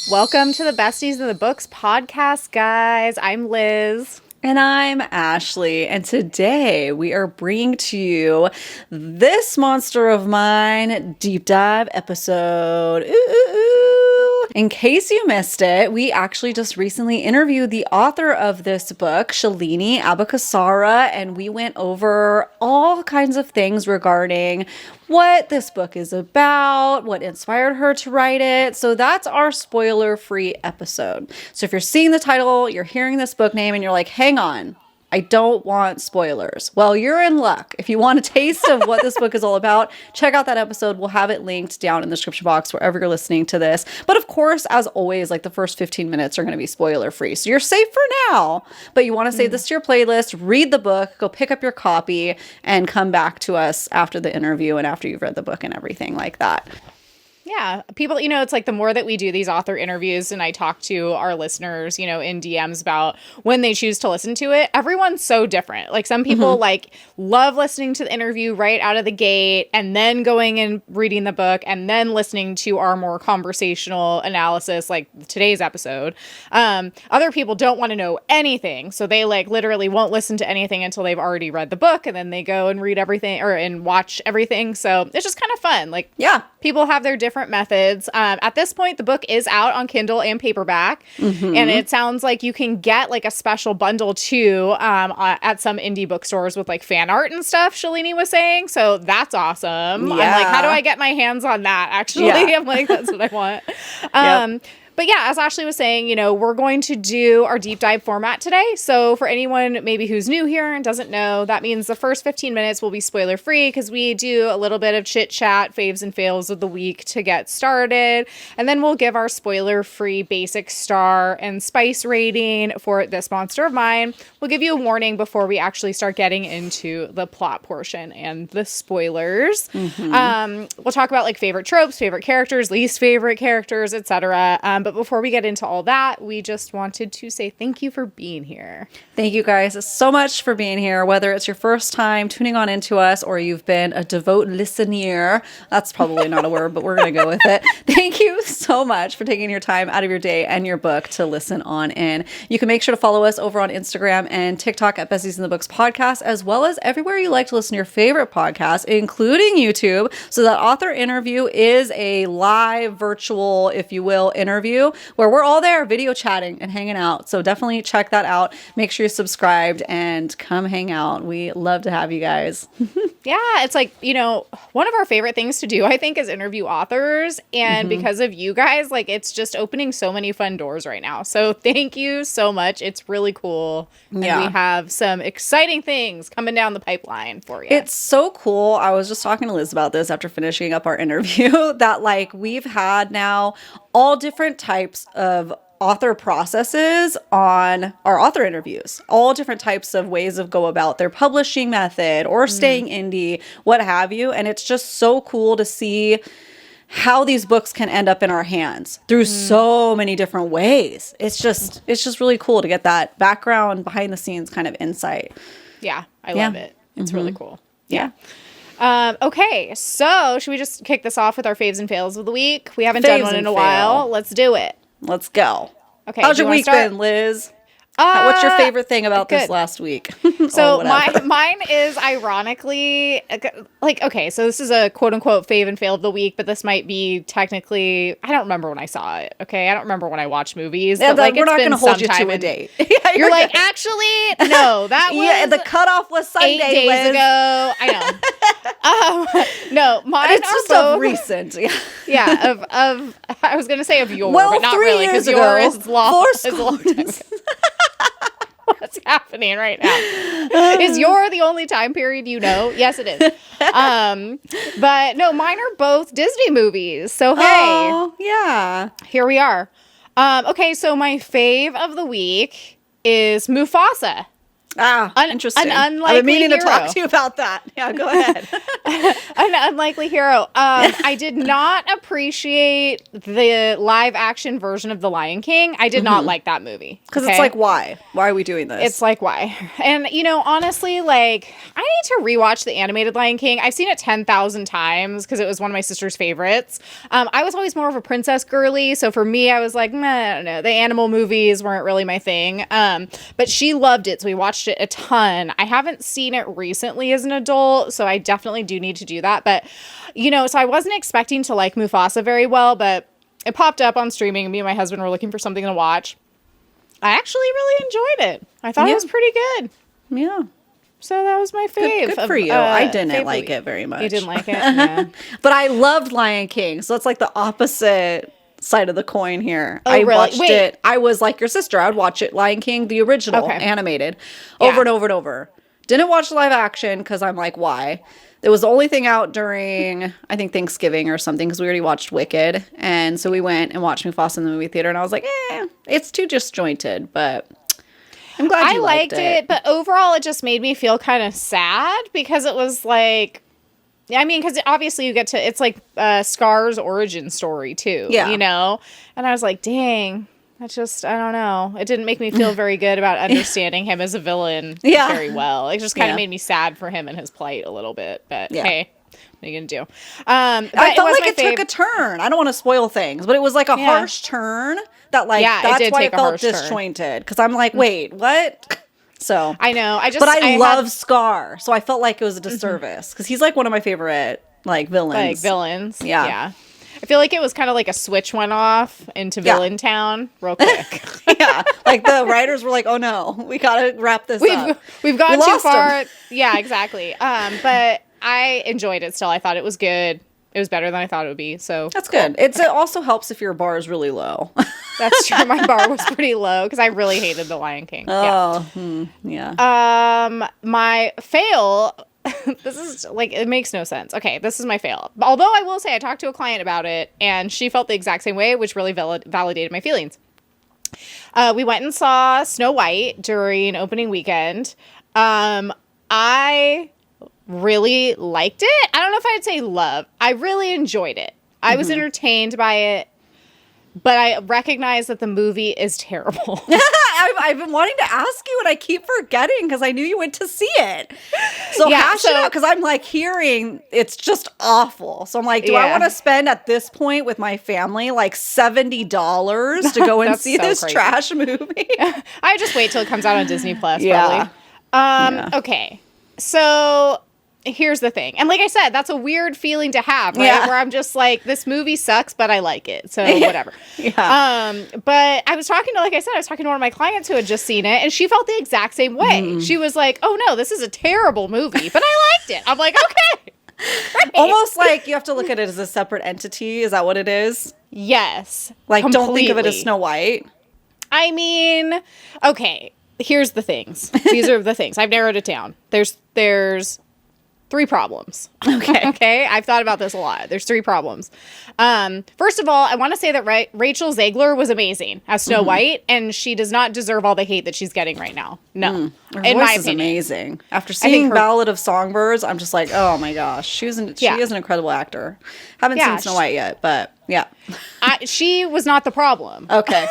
Welcome to the Besties in the Books podcast, guys. I'm Liz. And I'm Ashley, and today we are bringing to you this Monster of Mine deep dive episode. In case you missed it, we actually just recently interviewed the author of this book, Shalini Abeysekara, and we went over all kinds of things regarding what this book is about, what inspired her to write it. So that's our spoiler-free episode. So if you're seeing the title, you're hearing this book name, and you're like, hang on, I don't want spoilers. Well, you're in luck. If you want a taste of what this book is all about, check out that episode. We'll have it linked down in the description box wherever you're listening to this. But of course, as always, like the first 15 minutes are going to be spoiler free. So you're safe for now, but you want to save this to your playlist, read the book, go pick up your copy, and come back to us after the interview and after you've read the book and everything like that. Yeah, people, it's like the more that we do these author interviews and I talk to our listeners, in DMs about when they choose to listen to it, everyone's so different. Like some people like love listening to the interview right out of the gate and then going and reading the book and then listening to our more conversational analysis like today's episode. Other people don't want to know anything. So they like literally won't listen to anything until they've already read the book and then they go and read everything and watch everything. So it's just kind of fun. Like, yeah, people have their different methods. At this point, the book is out on Kindle and paperback, and it sounds like you can get like a special bundle too at some indie bookstores with like fan art and stuff. Shalini was saying, so that's awesome. Yeah. I'm like, how do I get my hands on that? Actually, yeah. I'm like, that's what I want. But yeah, as Ashley was saying, we're going to do our deep dive format today. So for anyone maybe who's new here and doesn't know, that means the first 15 minutes will be spoiler free because we do a little bit of chit chat, faves and fails of the week to get started. And then we'll give our spoiler free basic star and spice rating for this Monster of Mine. We'll give you a warning before we actually start getting into the plot portion and the spoilers. We'll talk about like favorite tropes, favorite characters, least favorite characters, etc. But before we get into all that, we just wanted to say thank you for being here. Thank you guys so much for being here. Whether it's your first time tuning on into us or you've been a devout listener, that's probably not a word, but we're going to go with it. Thank you so much for taking your time out of your day and your book to listen on in. You can make sure to follow us over on Instagram and TikTok at Besties in the Books podcast, as well as everywhere you like to listen to your favorite podcast, including YouTube. So that author interview is a live, virtual, if you will, interview where we're all there video chatting and hanging out. So definitely check that out. Make sure you're subscribed and come hang out. We love to have you guys. Yeah, it's like, one of our favorite things to do, I think, is interview authors. And because of you guys, like it's just opening so many fun doors right now. So thank you so much. It's really cool. And we have some exciting things coming down the pipeline for you. It's so cool. I was just talking to Liz about this after finishing up our interview that like we've had now all different types of author processes on our author interviews, all different types of ways of go about their publishing method or staying indie, what have you. And it's just so cool to see how these books can end up in our hands through so many different ways. It's just really cool to get that background behind the scenes kind of insight. Yeah, I love it. It's really cool. Yeah. Okay, so should we just kick this off with our faves and fails of the week? We haven't done one in a while. Let's do it. Let's go. Okay. How's your week been, Liz? What's your favorite thing about this last week? So mine is ironically like, okay, so this is a quote unquote fave and fail of the week, but this might be technically, I don't remember when I saw it. Okay. I don't remember when I watch movies. Yeah, but like, we're not going to hold you to a date. Yeah, you're like, actually, no, that was the cutoff was Sunday, 8 days Liz. ago. I know. No, mine it's are just both of recent. Yeah, of I was going to say of your, well, but not 3 really, years because your is long. Is a long time ago. What's happening right now? Is your the only time period you know? Yes, it is. But no, mine are both Disney movies. So hey, yeah, here we are. Okay, so my fave of the week is Mufasa. Interesting. An I've been meaning unlikely to talk hero. to you about that. Yeah, go ahead. An unlikely hero. I did not appreciate the live action version of The Lion King. I did not like that movie. Because it's like, why? Why are we doing this? It's like, why? And, you know, honestly, like, I need to rewatch the animated Lion King. I've seen it 10,000 times because it was one of my sister's favorites. I was always more of a princess girly. So for me, I was like, I don't know. The animal movies weren't really my thing. But she loved it. So we watched it a ton. I haven't seen it recently as an adult. So I definitely do need to do that. But, you know, so I wasn't expecting to like Mufasa very well. But it popped up on streaming. And me and my husband were looking for something to watch. I actually really enjoyed it. I thought it was pretty good. Yeah. So that was my fave. Good for you. I didn't like it very much. You didn't like it? Yeah. But I loved Lion King. So it's like the opposite side of the coin here. Oh, I really? watched it. I was like your sister. I would watch it, Lion King, the original, animated, over and over and over. Didn't watch live action because I'm like, why? It was the only thing out during, I think, Thanksgiving or something, because we already watched Wicked. And so we went and watched Mufasa in the movie theater, and I was like, it's too disjointed, but I'm glad you liked it. But overall, it just made me feel kind of sad because it was like, I mean, because obviously you get to, it's like Scar's origin story too, you know? And I was like, dang. That's just, I don't know. It didn't make me feel very good about understanding him as a villain very well. It just kind of made me sad for him and his plight a little bit. But hey, what are you going to do? I felt like it took a turn. I don't want to spoil things, but it was like a harsh turn that like, that's why it felt disjointed. Because I'm like, wait, what? So I know. But I love Scar. So I felt like it was a disservice. Because he's like one of my favorite like villains. Like villains. Yeah. I feel like it was kind of like a switch went off into Villain Town real quick. Like the writers were like, oh no, we gotta wrap this up. We've gone too far. Yeah, exactly. But I enjoyed it still. I thought it was good. It was better than I thought it would be. So that's good. It also helps if your bar is really low. That's true. My bar was pretty low because I really hated The Lion King. My fail. This is like, it makes no sense. Okay, this is my fail. Although I will say I talked to a client about it and she felt the exact same way, which really validated my feelings. We went and saw Snow White during opening weekend. I really liked it. I don't know if I'd say love. I really enjoyed it. I was entertained by it, but I recognize that the movie is terrible. I've been wanting to ask you and I keep forgetting because I knew you went to see it. So hash it out because I'm like hearing it's just awful. So I'm like, do I want to spend at this point with my family like $70 to go and see this trash movie? I just wait till it comes out on Disney Plus. Probably. Okay. So here's the thing. And like I said, that's a weird feeling to have, right? Where I'm just like, this movie sucks, but I like it. So whatever. But I was talking to, like I said, I was talking to one of my clients who had just seen it and she felt the exact same way. She was like, oh no, this is a terrible movie, but I liked it. I'm like, okay. Right. Almost like you have to look at it as a separate entity. Is that what it is? Yes. Like, don't think of it as Snow White. I mean, okay, here's the things. These are the things. I've narrowed it down. There's 3 problems. Okay. I've thought about this a lot. There's 3 problems. First of all, I want to say that Rachel Zegler was amazing as Snow White, and she does not deserve all the hate that she's getting right now. No. Her voice is amazing. After seeing Ballad of Songbirds, I'm just like, oh my gosh. She is an incredible actor. Haven't seen Snow White yet, but yeah. She was not the problem. Okay.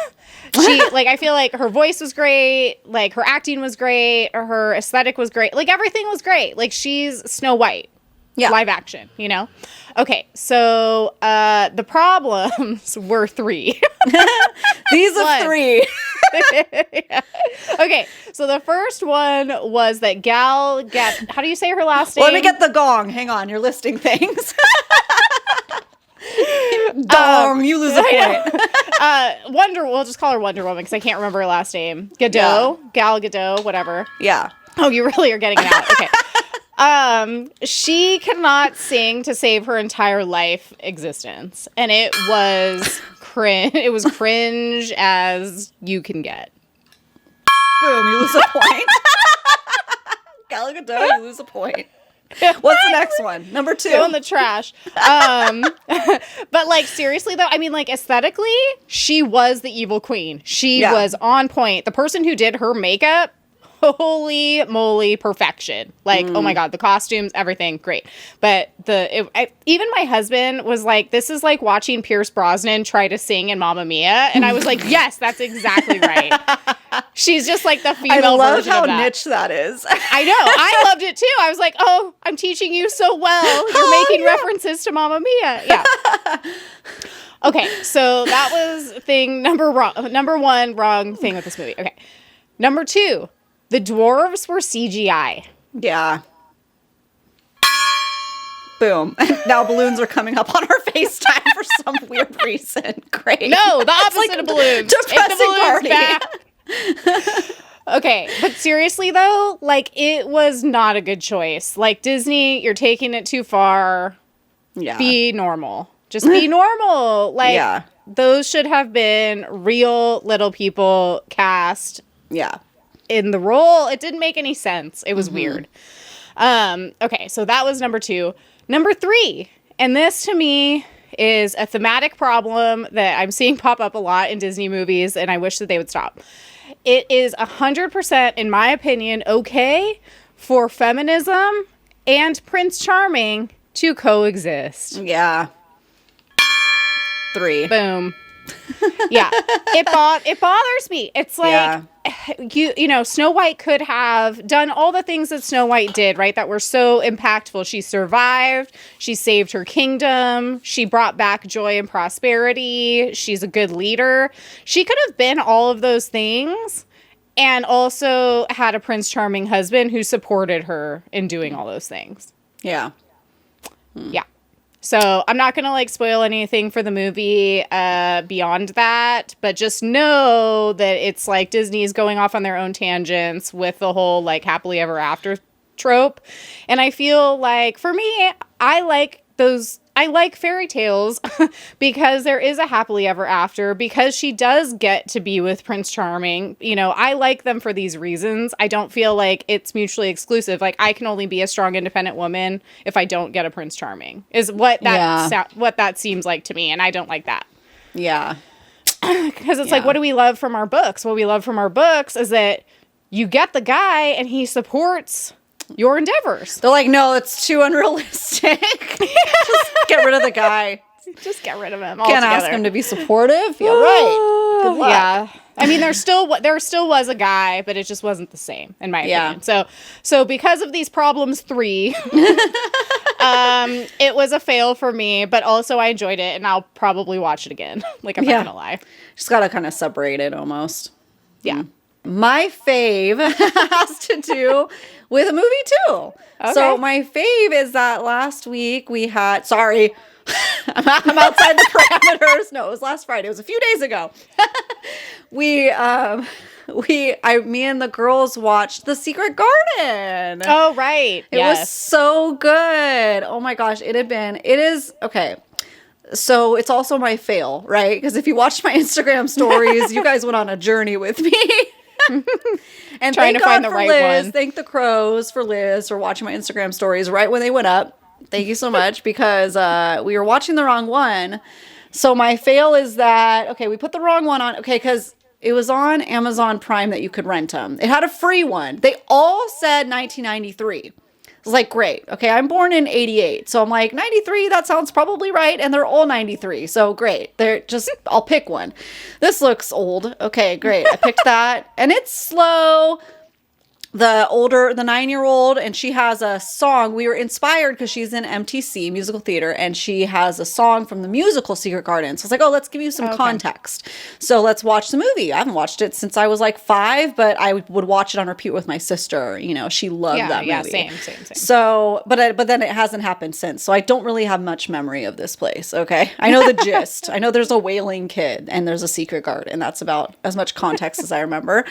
I feel like her voice was great, like her acting was great, or her aesthetic was great, like everything was great. Like she's Snow White, live action, you know? Okay, so the problems were 3. These are 3. Okay, so the first one was that how do you say her last name? Let me get the gong. Hang on, you're listing things. Dong, you lose a point. We'll just call her Wonder Woman because I can't remember her last name. Gal Gadot, whatever. Yeah. Oh, you really are getting it out. Okay. She cannot sing to save her entire life existence, and it was cringe. It was cringe as you can get. Boom, you lose a point. Gal Gadot, you lose a point. What's the next one? Number 2. Go in the trash. But like seriously though, I mean like aesthetically, she was the evil queen. She was on point. The person who did her makeup, holy moly, perfection. Like, oh my God, the costumes, everything, great. But even my husband was like, this is like watching Pierce Brosnan try to sing in Mamma Mia. And I was like, yes, that's exactly right. She's just like the female version of that. I love how niche that is. I know. I loved it too. I was like, oh, I'm teaching you so well. You're making references to Mamma Mia. Yeah. Okay, so that was number one wrong thing with this movie. Okay. Number 2, the dwarves were CGI. Yeah. Boom. Now balloons are coming up on our FaceTime for some weird reason. Great. No, the opposite of balloons. Depressing party. Okay, but seriously though, like, it was not a good choice. Like, Disney, you're taking it too far. Yeah. Be normal. Just be normal. Like, those should have been real little people cast. Yeah. In the role. It didn't make any sense. It was weird. Okay, so that was number 2. Number 3, and this to me is a thematic problem that I'm seeing pop up a lot in Disney movies, and I wish that they would stop. It is 100%, in my opinion, okay for feminism and Prince Charming to coexist. Yeah. 3. Boom. Yeah. It bothers me. It's like, you know, Snow White could have done all the things that Snow White did, right? That were so impactful. She survived. She saved her kingdom. She brought back joy and prosperity. She's a good leader. She could have been all of those things and also had a Prince Charming husband who supported her in doing all those things. Yeah. Yeah. So I'm not going to like spoil anything for the movie beyond that, but just know that it's like Disney's going off on their own tangents with the whole like happily ever after trope. And I feel like for me, I like fairy tales because there is a happily ever after, because she does get to be with Prince Charming. You know, I like them for these reasons. I don't feel like it's mutually exclusive. Like, I can only be a strong, independent woman if I don't get a Prince Charming, is what that seems like to me. And I don't like that. Yeah. Because it's like, what do we love from our books? What we love from our books is that you get the guy and he supports your endeavors. They're like, no, it's too unrealistic. Just get rid of the guy. Just get rid of him. Can't ask him to be supportive. Yeah, right. Good luck. Yeah. I mean, there still was a guy, but it just wasn't the same, in my opinion. So because of these problems 3, it was a fail for me, but also I enjoyed it, and I'll probably watch it again. Like, I'm not gonna lie. Just gotta kind of separate it almost. Yeah. My fave has to do with a movie too. Okay. So my fave is that last week we had, sorry, I'm outside the parameters. No, it was last Friday. It was a few days ago. Me and the girls watched The Secret Garden. Oh, right. It was so good. Oh my gosh. Okay. So it's also my fail, right? Because if you watched my Instagram stories, you guys went on a journey with me. And trying to find the right Liz, one. Thank the crows for Liz for watching my Instagram stories right when they went up. Thank you so much, because we were watching the wrong one. So my fail is that, okay, we put the wrong one on. Okay, because it was on Amazon Prime that you could rent them. It had a free one. They all said 1993. I was like, great. Okay, I'm born in 88. So I'm like, 93, that sounds probably right. And they're all 93. So great. I'll pick one. This looks old. Okay, great. I picked that. And it's slow. The 9-year-old, and she has a song. We were inspired because she's in MTC, musical theater, and she has a song from the musical Secret Garden. So I was like, oh, let's give you some context. So let's watch the movie. I haven't watched it since I was like 5, but I would watch it on repeat with my sister. You know, she loved that movie. Yeah, same. So, but then it hasn't happened since. So I don't really have much memory of this place, okay? I know the gist. I know there's a wailing kid and there's a secret garden. That's about as much context as I remember.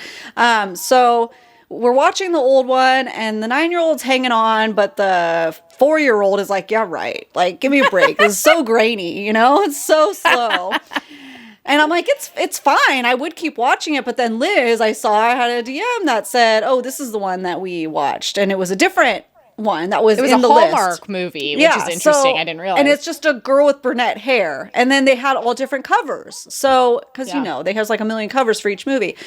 So we're watching the old one, and the 9-year-old's hanging on, but the 4-year-old is like, yeah, right. Like, give me a break. This is so grainy, you know? It's so slow. And I'm like, it's fine. I would keep watching it. But then Liz, I had a DM that said, oh, this is the one that we watched. And it was a different one that was in the list. It was a Hallmark movie, which is interesting. I didn't realize. And it's just a girl with brunette hair. And then they had all different covers. So, because, you know, they have like a million covers for each movie.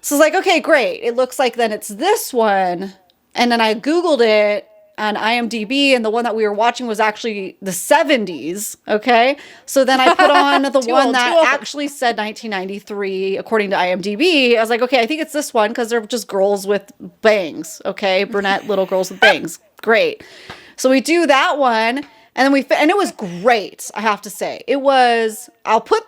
So it's like, okay, great. It looks like then it's this one. And then I Googled it on IMDb, and the one that we were watching was actually the 70s. Okay. So then I put on the one that actually said 1993, according to IMDb. I was like, okay, I think it's this one because they're just girls with bangs. Okay. Brunette little girls with bangs. Great. So we do that one. And then and it was great. I have to say it was, I'll put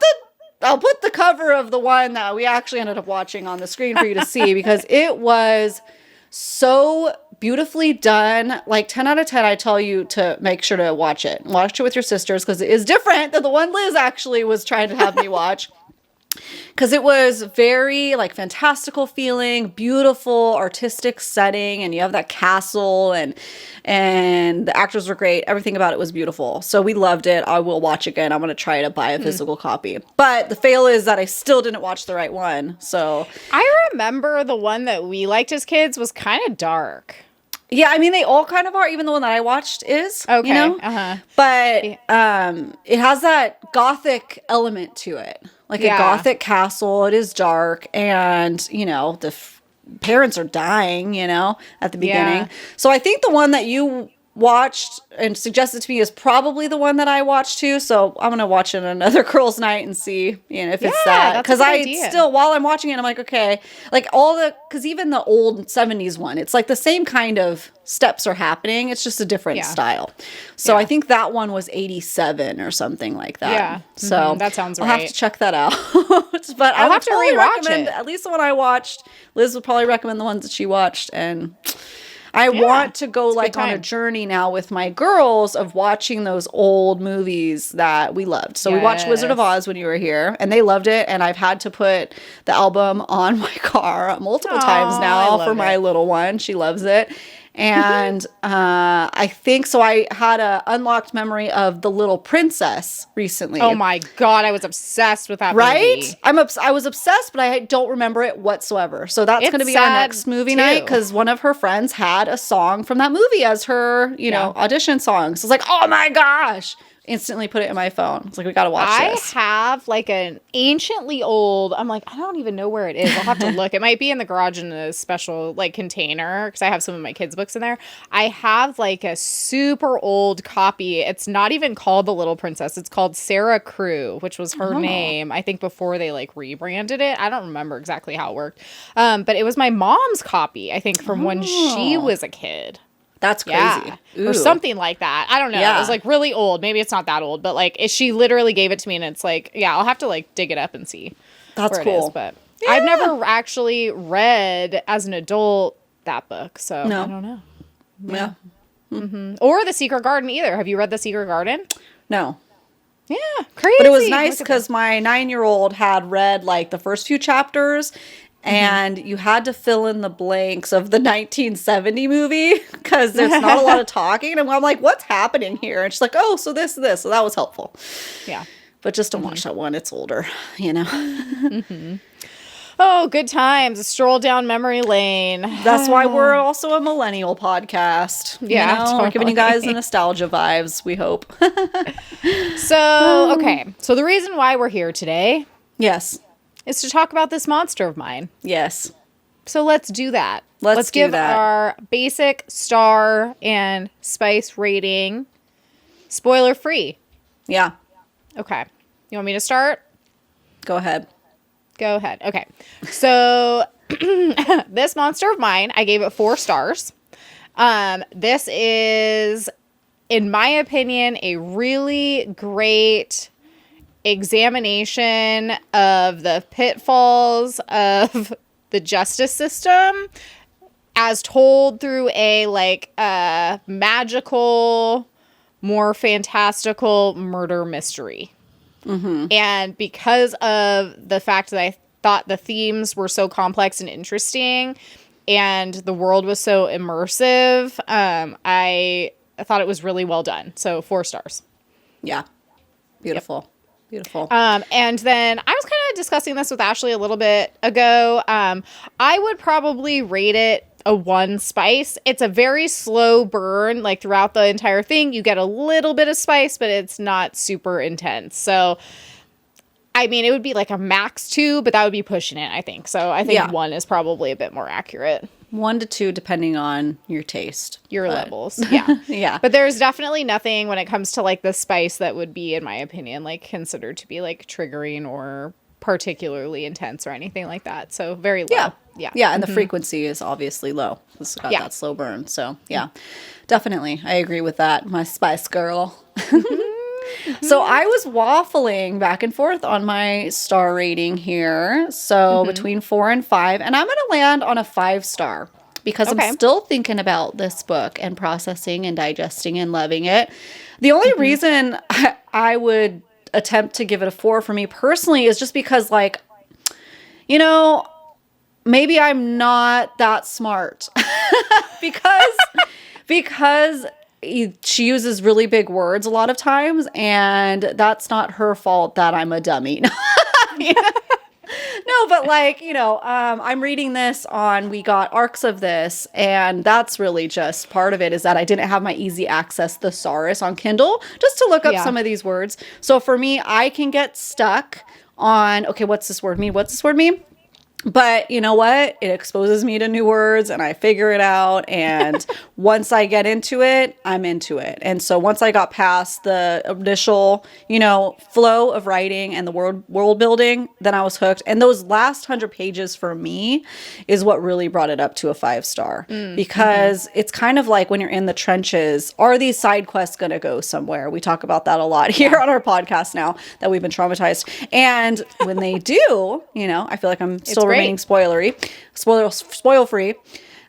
the cover of the one that we actually ended up watching on the screen for you to see because it was so beautifully done. Like 10 out of 10, I tell you to make sure to watch it. Watch it with your sisters because it is different than the one Liz actually was trying to have me watch. Because it was very like fantastical feeling, beautiful artistic setting, and you have that castle and the actors were great. Everything about it was beautiful. So we loved it. I will watch again. I'm going to try to buy a physical copy. But the fail is that I still didn't watch the right one. So I remember the one that we liked as kids was kind of dark. Yeah, I mean, they all kind of are. Even the one that I watched is, okay. You know? But it has that gothic element to it. Like a gothic castle. It is dark. And, you know, the parents are dying, you know, at the beginning. Yeah. So I think the one that you watched and suggested to me is probably the one that I watched too. So I'm going to watch it another girls' night and see, you know, if it's that. Because still, while I'm watching it, I'm like, okay, like because even the old 70s one, it's like the same kind of steps are happening. It's just a different style. So I think that one was 87 or something like that. Yeah. So that sounds right. I'll have to check that out. But I'll have to recommend at least the one I watched. Liz would probably recommend the ones that she watched. And I want to go like on a journey now with my girls of watching those old movies that we loved. So we watched Wizard of Oz when you were here and they loved it. And I've had to put the album on my car multiple times now for my little one. She loves it. And I think so. I had a unlocked memory of The Little Princess recently. Oh my God, I was obsessed with that movie. I was obsessed, but I don't remember it whatsoever. So that's going to be our next movie night because one of her friends had a song from that movie as her, you know, audition song. So it's like, oh my gosh. Instantly put it in my phone. It's like, we got to watch this. I have like an anciently old, I'm like, I don't even know where it is. I'll have to look. It might be in the garage in a special like container because I have some of my kids' books in there. I have like a super old copy. It's not even called The Little Princess. It's called Sarah Crew, which was her name. I think before they like rebranded it. I don't remember exactly how it worked. But it was my mom's copy, I think, from when she was a kid. That's crazy. Or something like that. I don't know. It was like really old. Maybe it's not that old, but like she literally gave it to me and it's like, I'll have to like dig it up and see. That's where cool. It is, but I've never actually read as an adult that book. So I don't know. Yeah. Mm-hmm. Or The Secret Garden either. Have you read The Secret Garden? No. Yeah. Crazy. But it was nice because my 9-year-old had read like the first few chapters. And you had to fill in the blanks of the 1970 movie because there's not a lot of talking. And I'm like, what's happening here? And she's like, oh, so this. So that was helpful. Yeah. But just don't watch that one. It's older, you know. Oh, good times. A stroll down memory lane. That's why we're also a millennial podcast. Yeah. You know? Totally. We're giving you guys the nostalgia vibes, we hope. So, okay. So the reason why we're here today. Yes. Is to talk about this monster of mine. Yes. So let's do that. Let's give our basic star and spice rating spoiler free. Yeah. Okay. You want me to start? Go ahead. Okay. So this monster of mine, I gave it 4 stars. This is, in my opinion, a really great examination of the pitfalls of the justice system as told through a magical, more fantastical murder mystery. And because of the fact that I thought the themes were so complex and interesting and the world was so immersive, I thought it was really well done. So 4 stars. Yeah. Beautiful. Yep. Beautiful. And then I was kind of discussing this with Ashley a little bit ago. I would probably rate it a 1 spice. It's a very slow burn, like throughout the entire thing. You get a little bit of spice, but it's not super intense. So I mean, it would be like a max 2, but that would be pushing it, I think. So I think Yeah. 1 is probably a bit more accurate. 1 to 2, depending on your taste. Your levels. Yeah. Yeah. But there's definitely nothing when it comes to like the spice that would be, in my opinion, like considered to be like triggering or particularly intense or anything like that. So very low. Yeah. Yeah. Yeah. And the frequency is obviously low. It's got that slow burn. So yeah, definitely. I agree with that. My spice girl. So I was waffling back and forth on my star rating here. So between 4 and 5, and I'm going to land on a 5-star because I'm still thinking about this book and processing and digesting and loving it. The only reason I would attempt to give it a 4 for me personally is just because, like, you know, maybe I'm not that smart because she uses really big words a lot of times, and that's not her fault that I'm a dummy. No, but like, you know, I'm reading this on, we got arcs of this, and that's really just part of it, is that I didn't have my easy access thesaurus on Kindle just to look up some of these words. So for me, I can get stuck on, okay, what's this word mean? What's this word mean? But you know what? It exposes me to new words and I figure it out. And once I get into it, I'm into it. And so once I got past the initial, you know, flow of writing and the world building, then I was hooked. And those last 100 pages for me is what really brought it up to a 5-star, because it's kind of like when you're in the trenches, are these side quests going to go somewhere? We talk about that a lot here on our podcast now that we've been traumatized. And when they do, you know, I feel like I'm still remaining spoil free,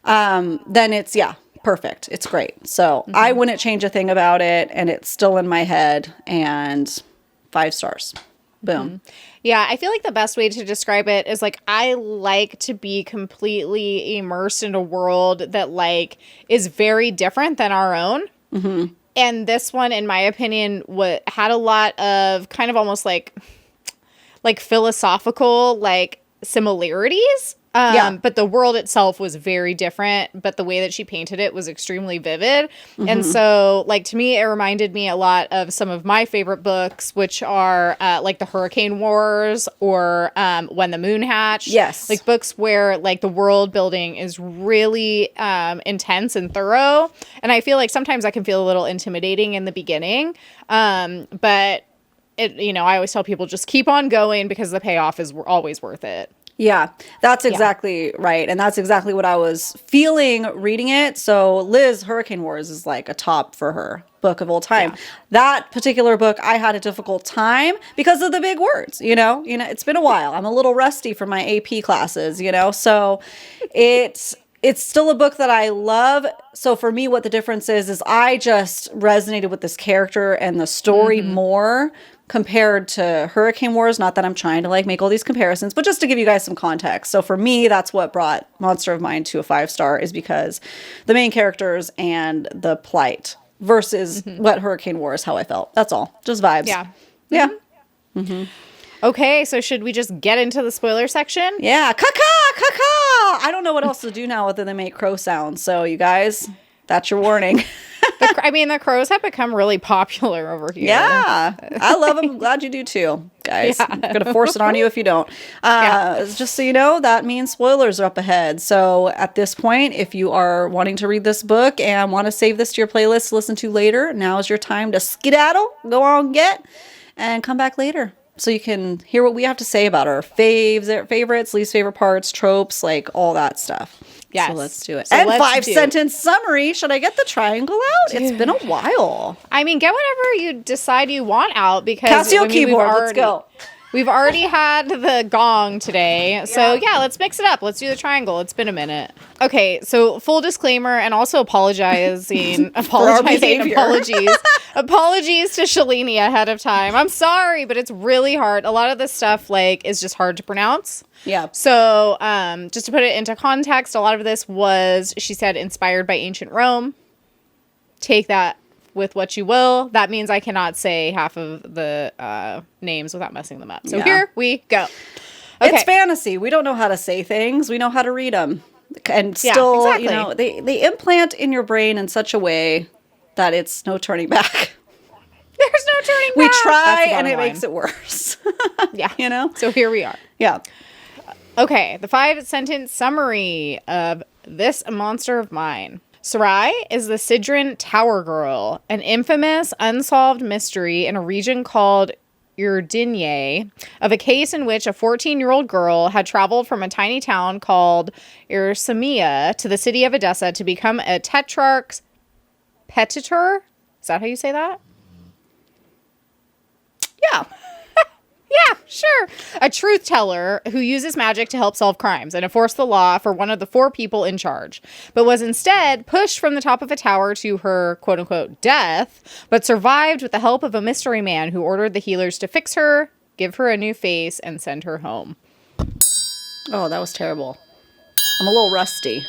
then it's, perfect. It's great. So I wouldn't change a thing about it, and it's still in my head, and 5 stars. Boom. Yeah, I feel like the best way to describe it is like, I like to be completely immersed in a world that like is very different than our own. And this one, in my opinion, had a lot of kind of almost like philosophical like similarities. But the world itself was very different, but the way that she painted it was extremely vivid. And so, like, to me, it reminded me a lot of some of my favorite books, which are like the Hurricane Wars or When the Moon Hatched. Yes. Like books where like the world building is really intense and thorough. And I feel like sometimes that can feel a little intimidating in the beginning. But it, you know, I always tell people just keep on going because the payoff is always worth it. Yeah, that's exactly right. And that's exactly what I was feeling reading it. So Liz, Hurricane Wars is like a top for her book of all time. That particular book, I had a difficult time because of the big words, you know, it's been a while. I'm a little rusty from my AP classes, you know, so it's still a book that I love. So for me, what the difference is I just resonated with this character and the story more compared to Hurricane Wars. Not that I'm trying to like make all these comparisons, but just to give you guys some context. So for me, that's what brought Monster of Mine to a 5-star, is because the main characters and the plight versus what Hurricane Wars, how I felt. That's all. Just vibes. Yeah. Okay, so should we just get into the spoiler section? Yeah. Caca. I don't know what else to do now other than make crow sounds. So you guys, that's your warning. The crows have become really popular over here. Yeah, I love them. I'm glad you do too, guys. I'm going to force it on you if you don't. Just so you know, that means spoilers are up ahead. So at this point, if you are wanting to read this book and want to save this to your playlist to listen to later, now is your time to skedaddle, go on, and come back later. So you can hear what we have to say about our favorites, least favorite parts, tropes, like all that stuff. Yes. So let's do it. So and 5-sentence summary. Should I get the triangle out? Dude. It's been a while. I mean, get whatever you decide you want out, because Casio keyboard. Let's go. We've already had the gong today. So yeah, let's mix it up. Let's do the triangle. It's been a minute. Okay, so full disclaimer, and also apologies. Apologies to Shalini ahead of time. I'm sorry, but it's really hard. A lot of this stuff like is just hard to pronounce. Yeah. So just to put it into context, a lot of this was, she said, inspired by ancient Rome. Take that with what you will. That means I cannot say half of the names without messing them up. So here we go. Okay. It's fantasy. We don't know how to say things. We know how to read them. And still, you know, they implant in your brain in such a way that it's no turning back. There's no turning We back. That's try the and bottom it line. makes it worse. Yeah. You know? So here we are. Yeah. Okay, the 5-sentence summary of this monster of mine. Sarai is the Sidran Tower Girl, an infamous unsolved mystery in a region called Urdinye, of a case in which a 14-year-old girl had traveled from a tiny town called Irsamia to the city of Edessa to become a tetrarch's petitor. Is that how you say that? Yeah. Yeah, sure. A truth teller who uses magic to help solve crimes and enforce the law for one of the 4 people in charge, but was instead pushed from the top of a tower to her quote-unquote death, but survived with the help of a mystery man who ordered the healers to fix her, give her a new face, and send her home. Oh, that was terrible. I'm a little rusty.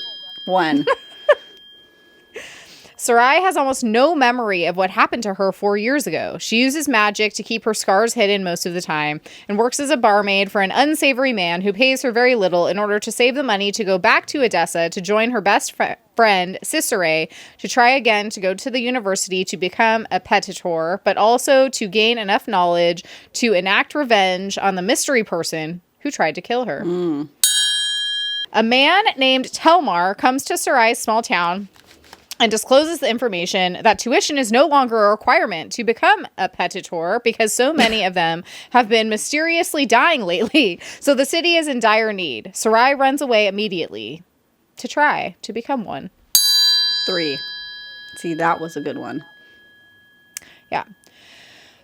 1. Sarai has almost no memory of what happened to her 4 years ago. She uses magic to keep her scars hidden most of the time and works as a barmaid for an unsavory man who pays her very little in order to save the money to go back to Edessa to join her best friend, Cicere, to try again to go to the university to become a petitor, but also to gain enough knowledge to enact revenge on the mystery person who tried to kill her. A man named Telmar comes to Sarai's small town and discloses the information that tuition is no longer a requirement to become a petitor because so many of them have been mysteriously dying lately. So the city is in dire need. Sarai runs away immediately to try to become one. 3. See, that was a good one. Yeah.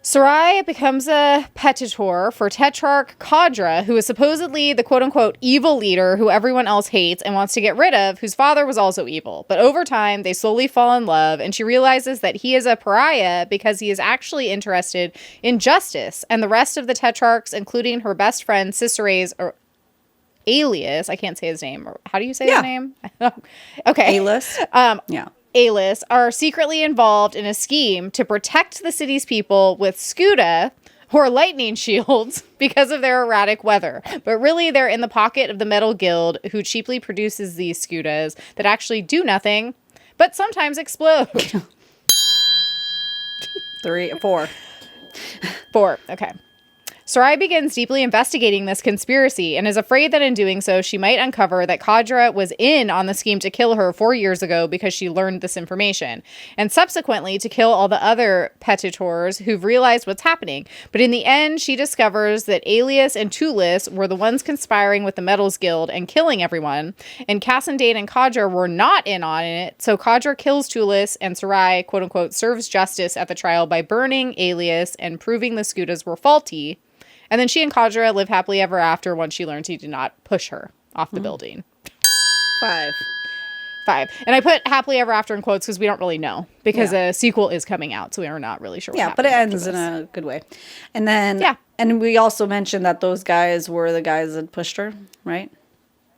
Sarai becomes a petitor for Tetrarch Kadra, who is supposedly the quote-unquote evil leader who everyone else hates and wants to get rid of, whose father was also evil. But over time, they slowly fall in love, and she realizes that he is a pariah because he is actually interested in justice, and the rest of the Tetrarchs, including her best friend Cicere's alias, I can't say his name. How do you say his name? Okay. Alias? Yeah. Alice are secretly involved in a scheme to protect the city's people with Scuda, or lightning shields, because of their erratic weather. But really, they're in the pocket of the Metal Guild, who cheaply produces these Scudas that actually do nothing, but sometimes explode. 4. 4. Okay. Sarai begins deeply investigating this conspiracy and is afraid that in doing so, she might uncover that Kadra was in on the scheme to kill her 4 years ago because she learned this information, and subsequently to kill all the other petitors who've realized what's happening. But in the end, she discovers that Alias and Tulis were the ones conspiring with the Metals Guild and killing everyone, and Cassandane and Kadra were not in on it, so Kadra kills Tulis, and Sarai, quote-unquote, serves justice at the trial by burning Alias and proving the Scudas were faulty. And then she and Kadra live happily ever after once she learns he did not push her off the building. 5. 5. And I put happily ever after in quotes because we don't really know. Because a sequel is coming out, so we are not really sure what happens. But it ends in a good way. And then, and we also mentioned that those guys were the guys that pushed her, right?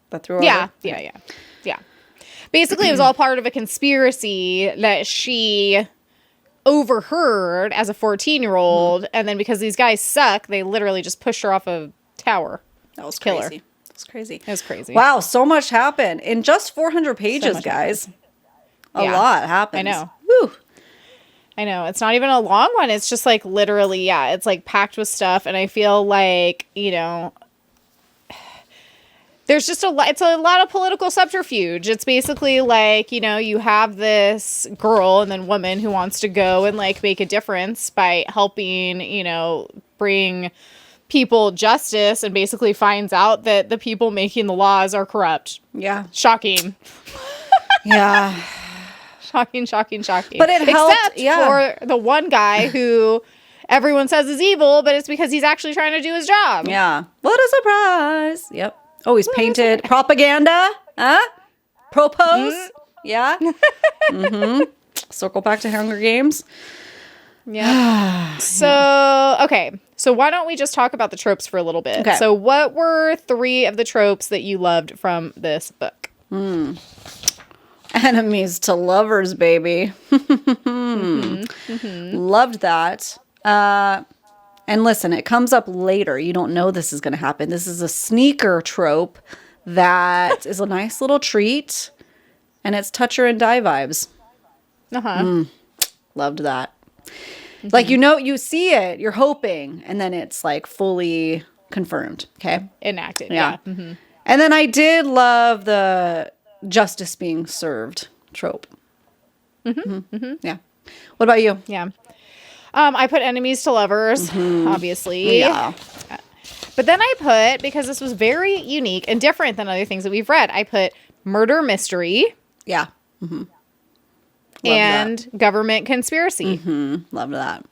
That threw her over? Yeah. Basically, it was all part of a conspiracy that she overheard as a 14-year-old, and then because these guys suck, they literally just pushed her off a tower. That was Kill crazy. her. That was crazy. It was crazy. Wow, so much happened in just 400 pages, guys. A lot happened. I know. Whew. I know. It's not even a long one. It's just like literally, it's like packed with stuff, and I feel like, there's just it's a lot of political subterfuge. It's basically like, you have this girl and then woman who wants to go and like make a difference by helping, bring people justice, and basically finds out that the people making the laws are corrupt. Yeah. Shocking. Yeah. Shocking. But it helped. Except for the one guy who everyone says is evil, but it's because he's actually trying to do his job. Yeah. What a surprise. Yep. Oh, he's painted propaganda. Huh? Propose. Yeah. Circle back to Hunger Games. Yeah. So, okay. So why don't we just talk about the tropes for a little bit? Okay. So what were 3 of the tropes that you loved from this book? Enemies to lovers, baby. Loved that. And listen, it comes up later. You don't know this is going to happen. This is a sneaker trope that is a nice little treat. And it's touch her and die vibes. Uh-huh. Loved that. Like, you see it, you're hoping, and then it's like fully confirmed. Okay. Enacted. Yeah. Yeah. Mm-hmm. And then I did love the justice being served trope. Yeah. What about you? Yeah. I put enemies to lovers, obviously. Yeah. But then I put, because this was very unique and different than other things that we've read, I put murder mystery Yeah. and government conspiracy. Love that.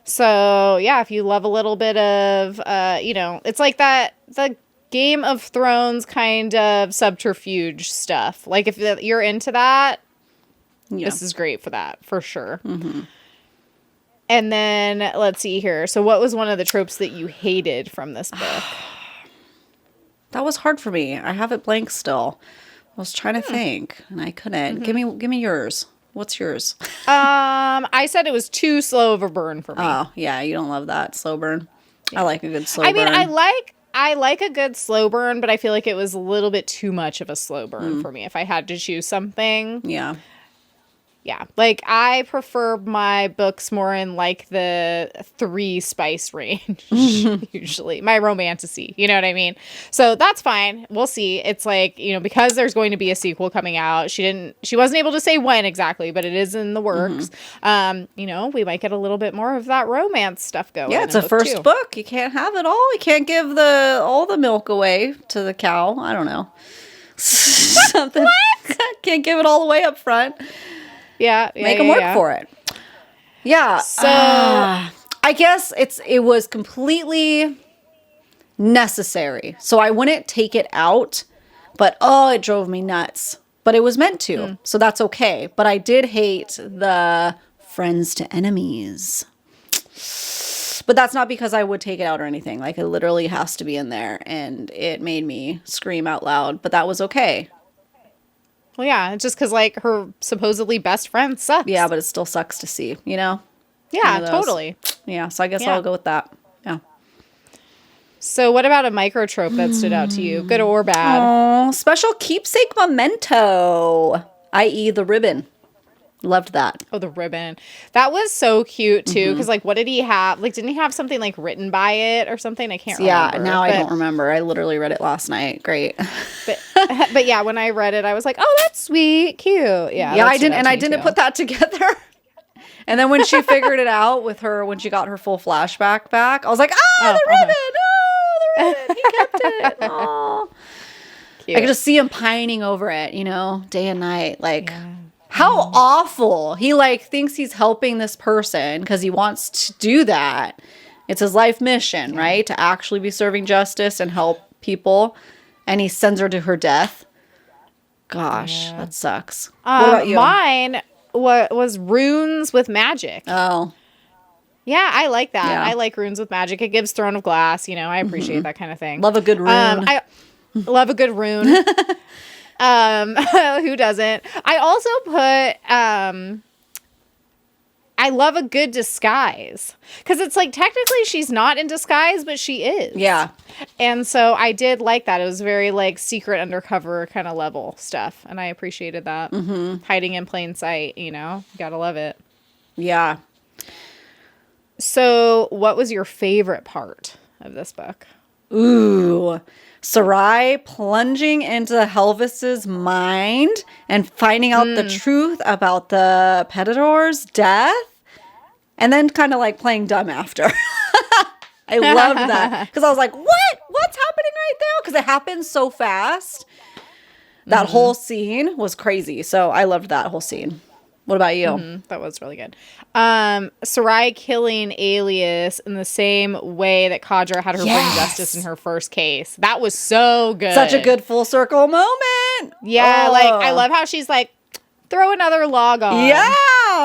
So, yeah, if you love a little bit of, it's like the Game of Thrones kind of subterfuge stuff. Like, if you're into that, this is great for that, for sure. And then, let's see here. So what was one of the tropes that you hated from this book? That was hard for me. I have it blank still. I was trying to think, and I couldn't. Give me yours. What's yours? I said it was too slow of a burn for me. Oh, yeah, you don't love that slow burn. I like a good slow I burn. mean, I like a good slow burn, but I feel like it was a little bit too much of a slow burn for me if I had to choose something. Yeah. Yeah, like I prefer my books more in like the 3 spice range, usually. My romantasy, you know what I mean? So that's fine. We'll see. It's like, because there's going to be a sequel coming out. She wasn't able to say when exactly, but it is in the works. We might get a little bit more of that romance stuff going. Yeah, it's a first book. You can't have it all. You can't give all the milk away to the cow. I don't know. Something. Can't give it all away up front. Yeah, make them work for it. Yeah. So I guess it was completely necessary. So I wouldn't take it out, but it drove me nuts. But it was meant to, so that's okay. But I did hate the friends to enemies. But that's not because I would take it out or anything. Like, it literally has to be in there, and it made me scream out loud. But that was okay. Well, yeah, it's just because, like, her supposedly best friend sucks. Yeah, but it still sucks to see, Yeah, totally. Yeah, so I guess I'll go with that. Yeah. So what about a microtrope that stood out to you, good or bad? Oh, special keepsake memento, i.e. the ribbon. Loved that. Oh, the ribbon. That was so cute, too, because, like, what did he have? Like, didn't he have something, like, written by it or something? I can't remember. Yeah, now I don't remember. I literally read it last night. Great. But yeah, when I read it, I was like, oh, that's sweet. Cute. Yeah. Yeah, I didn't put that together. And then when she figured it out with her, when she got her full flashback back, I was like, the ribbon. Oh, the ribbon. He kept it. Oh. I could just see him pining over it, day and night. Like... Yeah. How awful. He thinks he's helping this person because he wants to do that. It's his life mission, right? To actually be serving justice and help people. And he sends her to her death. Gosh, that sucks. What about you? Mine was runes with magic. Oh. Yeah, I like that. Yeah. I like runes with magic. It gives Throne of Glass. I appreciate that kind of thing. Love a good rune. I love a good rune. Who doesn't? I also put, I love a good disguise, because it's like technically she's not in disguise, but she is. Yeah. And so I did like that. It was very like secret undercover kind of level stuff. And I appreciated that. Hiding in plain sight, gotta love it. Yeah. So what was your favorite part of this book? Ooh, Sarai plunging into Helvis's mind and finding out the truth about the Petador's death, and then kind of like playing dumb after. I loved that because I was like, what's happening right there? Because it happened so fast. That whole scene was crazy. So I loved that whole scene. What about you? That was really good. Sarai killing Alias in the same way that Kadra had her bring justice in her first case. That was so good. Such a good full circle moment. Yeah, like I love how she's like, throw another log on. Yeah.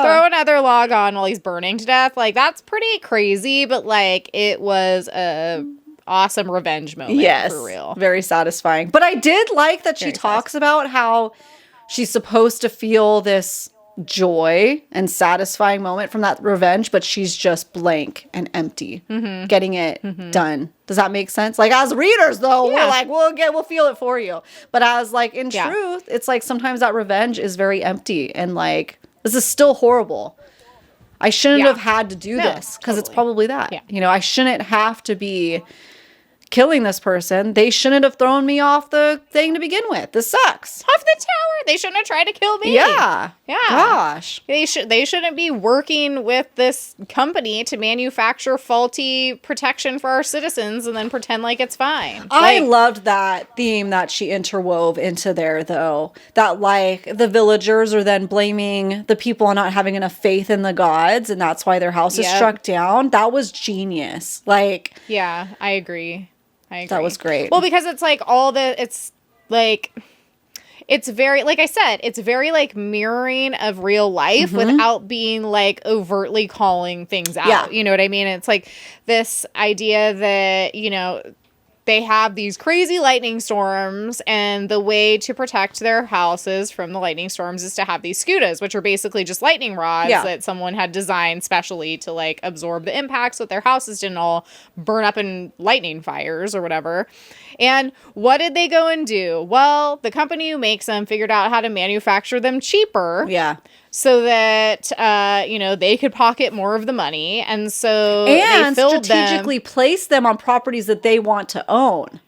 Throw another log on while he's burning to death. Like, that's pretty crazy, but like it was a awesome revenge moment. Yes. For real. Very satisfying. But I did like that she talks about how she's supposed to feel this joy and satisfying moment from that revenge, but she's just blank and empty getting it done. Does that make sense? Like, as readers though, we're like, we'll feel it for you, but as like in truth, it's like sometimes that revenge is very empty and like, this is still horrible. I shouldn't Yeah. have had to do No, this because it's totally. probably that. Yeah. You know, I shouldn't have to be killing this person. They shouldn't have thrown me off the thing to begin with. This sucks. Off the tower. They shouldn't have tried to kill me. Yeah. Yeah. Gosh. They shouldn't be working with this company to manufacture faulty protection for our citizens and then pretend like it's fine. I loved that theme that she interwove into there, though. That, like, the villagers are then blaming the people on not having enough faith in the gods, and that's why their house is struck down. That was genius. Like, yeah, I agree. that was great. Well, because it's like it's like, it's very, like I said, it's very like mirroring of real life without being like overtly calling things out. Yeah. You know what I mean? It's like this idea that, you know, they have these crazy lightning storms, and the way to protect their houses from the lightning storms is to have these skutas, which are basically just lightning rods that someone had designed specially to like absorb the impact so that their houses didn't all burn up in lightning fires or whatever. And what did they go and do? Well, the company who makes them figured out how to manufacture them cheaper. Yeah. So that, you know, they could pocket more of the money. And so And they filled strategically place them on properties that they want to own.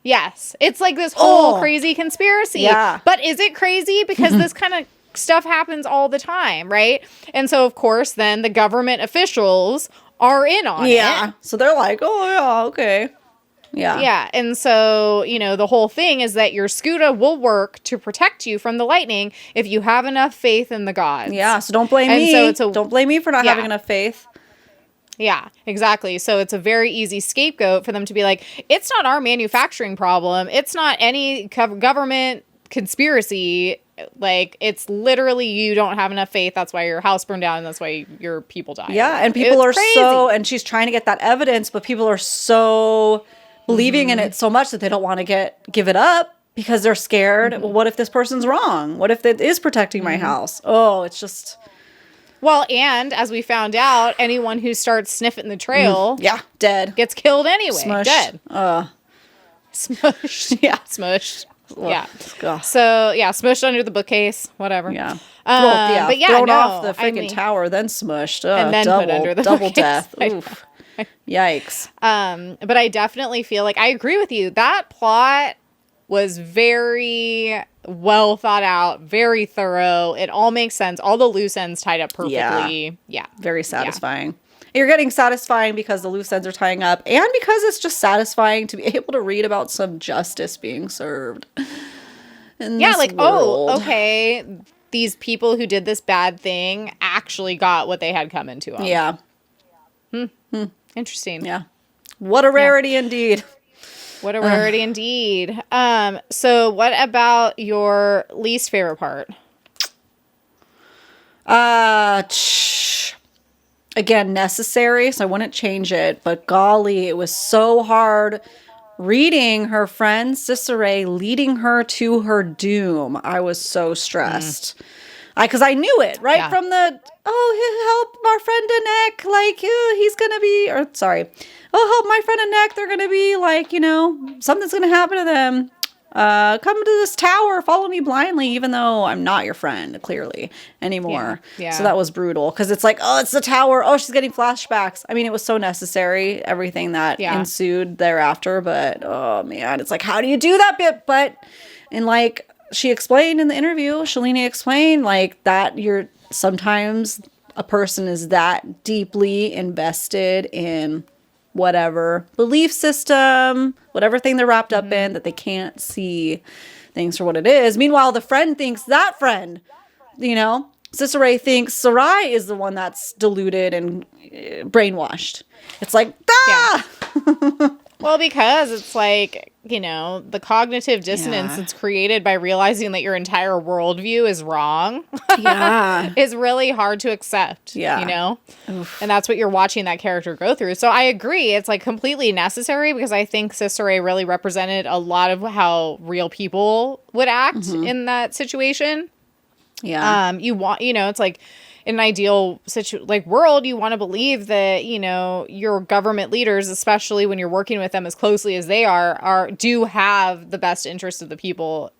Yes. It's like this whole crazy conspiracy. Yeah. But is it crazy? Because this kind of stuff happens all the time, right? And so, of course, then the government officials are in on it. Yeah. So they're like, oh, yeah, okay. Yeah. Yeah. And so, you know, the whole thing is that your Skuta will work to protect you from the lightning if you have enough faith in the gods. Yeah. So don't blame me. So don't blame me for not having enough faith. Yeah, exactly. So it's a very easy scapegoat for them to be like, it's not our manufacturing problem. It's not any government conspiracy. Like, it's literally you don't have enough faith. That's why your house burned down, and that's why your people died. Yeah, and people are so, and she's trying to get that evidence, but people are so believing in it so much that they don't want to give it up because they're scared. Well, what if this person's wrong? What if it is protecting my house? Oh, it's just... Well, and as we found out, anyone who starts sniffing the trail, dead, gets killed anyway. Smushed. Dead. Smushed. Yeah, smushed. Yeah. So yeah, smushed under the bookcase. Whatever. Yeah. But yeah, thrown off the freaking tower, then smushed. And then put under the double bookcase. death. Oof. Yikes. But I definitely feel like I agree with you. That plot was very well thought out, very thorough. It all makes sense. All the loose ends tied up perfectly. Yeah. Very satisfying. You're getting satisfying because the loose ends are tying up, and because it's just satisfying to be able to read about some justice being served. Yeah, like, world. Oh, okay, these people who did this bad thing actually got what they had coming to them. Yeah. Interesting. Yeah. What a rarity indeed. What a rarity indeed. So what about your least favorite part? Again, necessary, so I wouldn't change it, but golly, it was so hard reading her friend Cicere leading her to her doom. I was so stressed. Because I knew it, right? From the, help our friend Anek, like, he's gonna be, or sorry, help my friend Anek, they're gonna be like, you know, something's gonna happen to them. Come to this tower, follow me blindly, even though I'm not your friend, clearly, anymore. Yeah. So that was brutal, because it's like, oh, it's the tower, oh, she's getting flashbacks. I mean, it was so necessary, everything that ensued thereafter, but, oh, man, it's like, how do you do that bit? But, and like, she explained in the interview, Shalini explained, like, that sometimes a person is that deeply invested in whatever belief system, whatever thing they're wrapped up in, that they can't see things for what it is. Meanwhile, the friend thinks that friend, you know, Cicere thinks Sarai is the one that's deluded and brainwashed. It's like, Well, because it's like, you know, the cognitive dissonance that's created by realizing that your entire worldview is wrong is really hard to accept, you know? Oof. And that's what you're watching that character go through. So I agree. It's like completely necessary, because I think Cicere really represented a lot of how real people would act in that situation. Yeah. You want, you know, it's like, in an ideal world, you want to believe that, you know, your government leaders, especially when you're working with them as closely as they do have the best interest of the people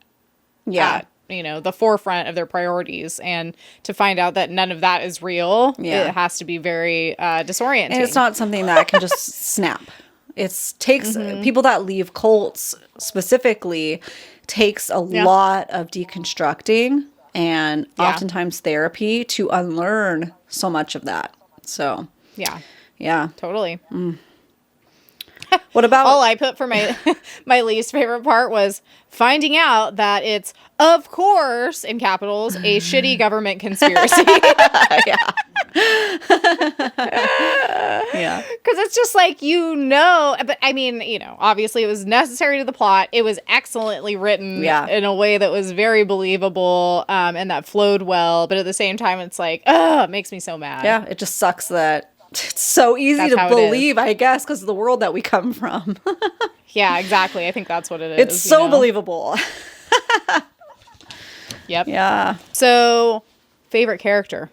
the forefront of their priorities, and to find out that none of that is real, it has to be very disorienting. And it's not something that can just snap. It takes people that leave cults specifically takes a lot of deconstructing and oftentimes therapy to unlearn so much of that. So yeah, totally. What about all I put for my my least favorite part was finding out that it's, of course, in capitals, a shitty government conspiracy. yeah. Because it's just like, but I mean, obviously it was necessary to the plot. It was excellently written in a way that was very believable, and that flowed well. But at the same time, it's like, it makes me so mad. Yeah, it just sucks that it's so easy to believe, I guess, because of the world that we come from. Yeah, exactly. I think that's what it is. It's so believable. Yep. Yeah. So, favorite character?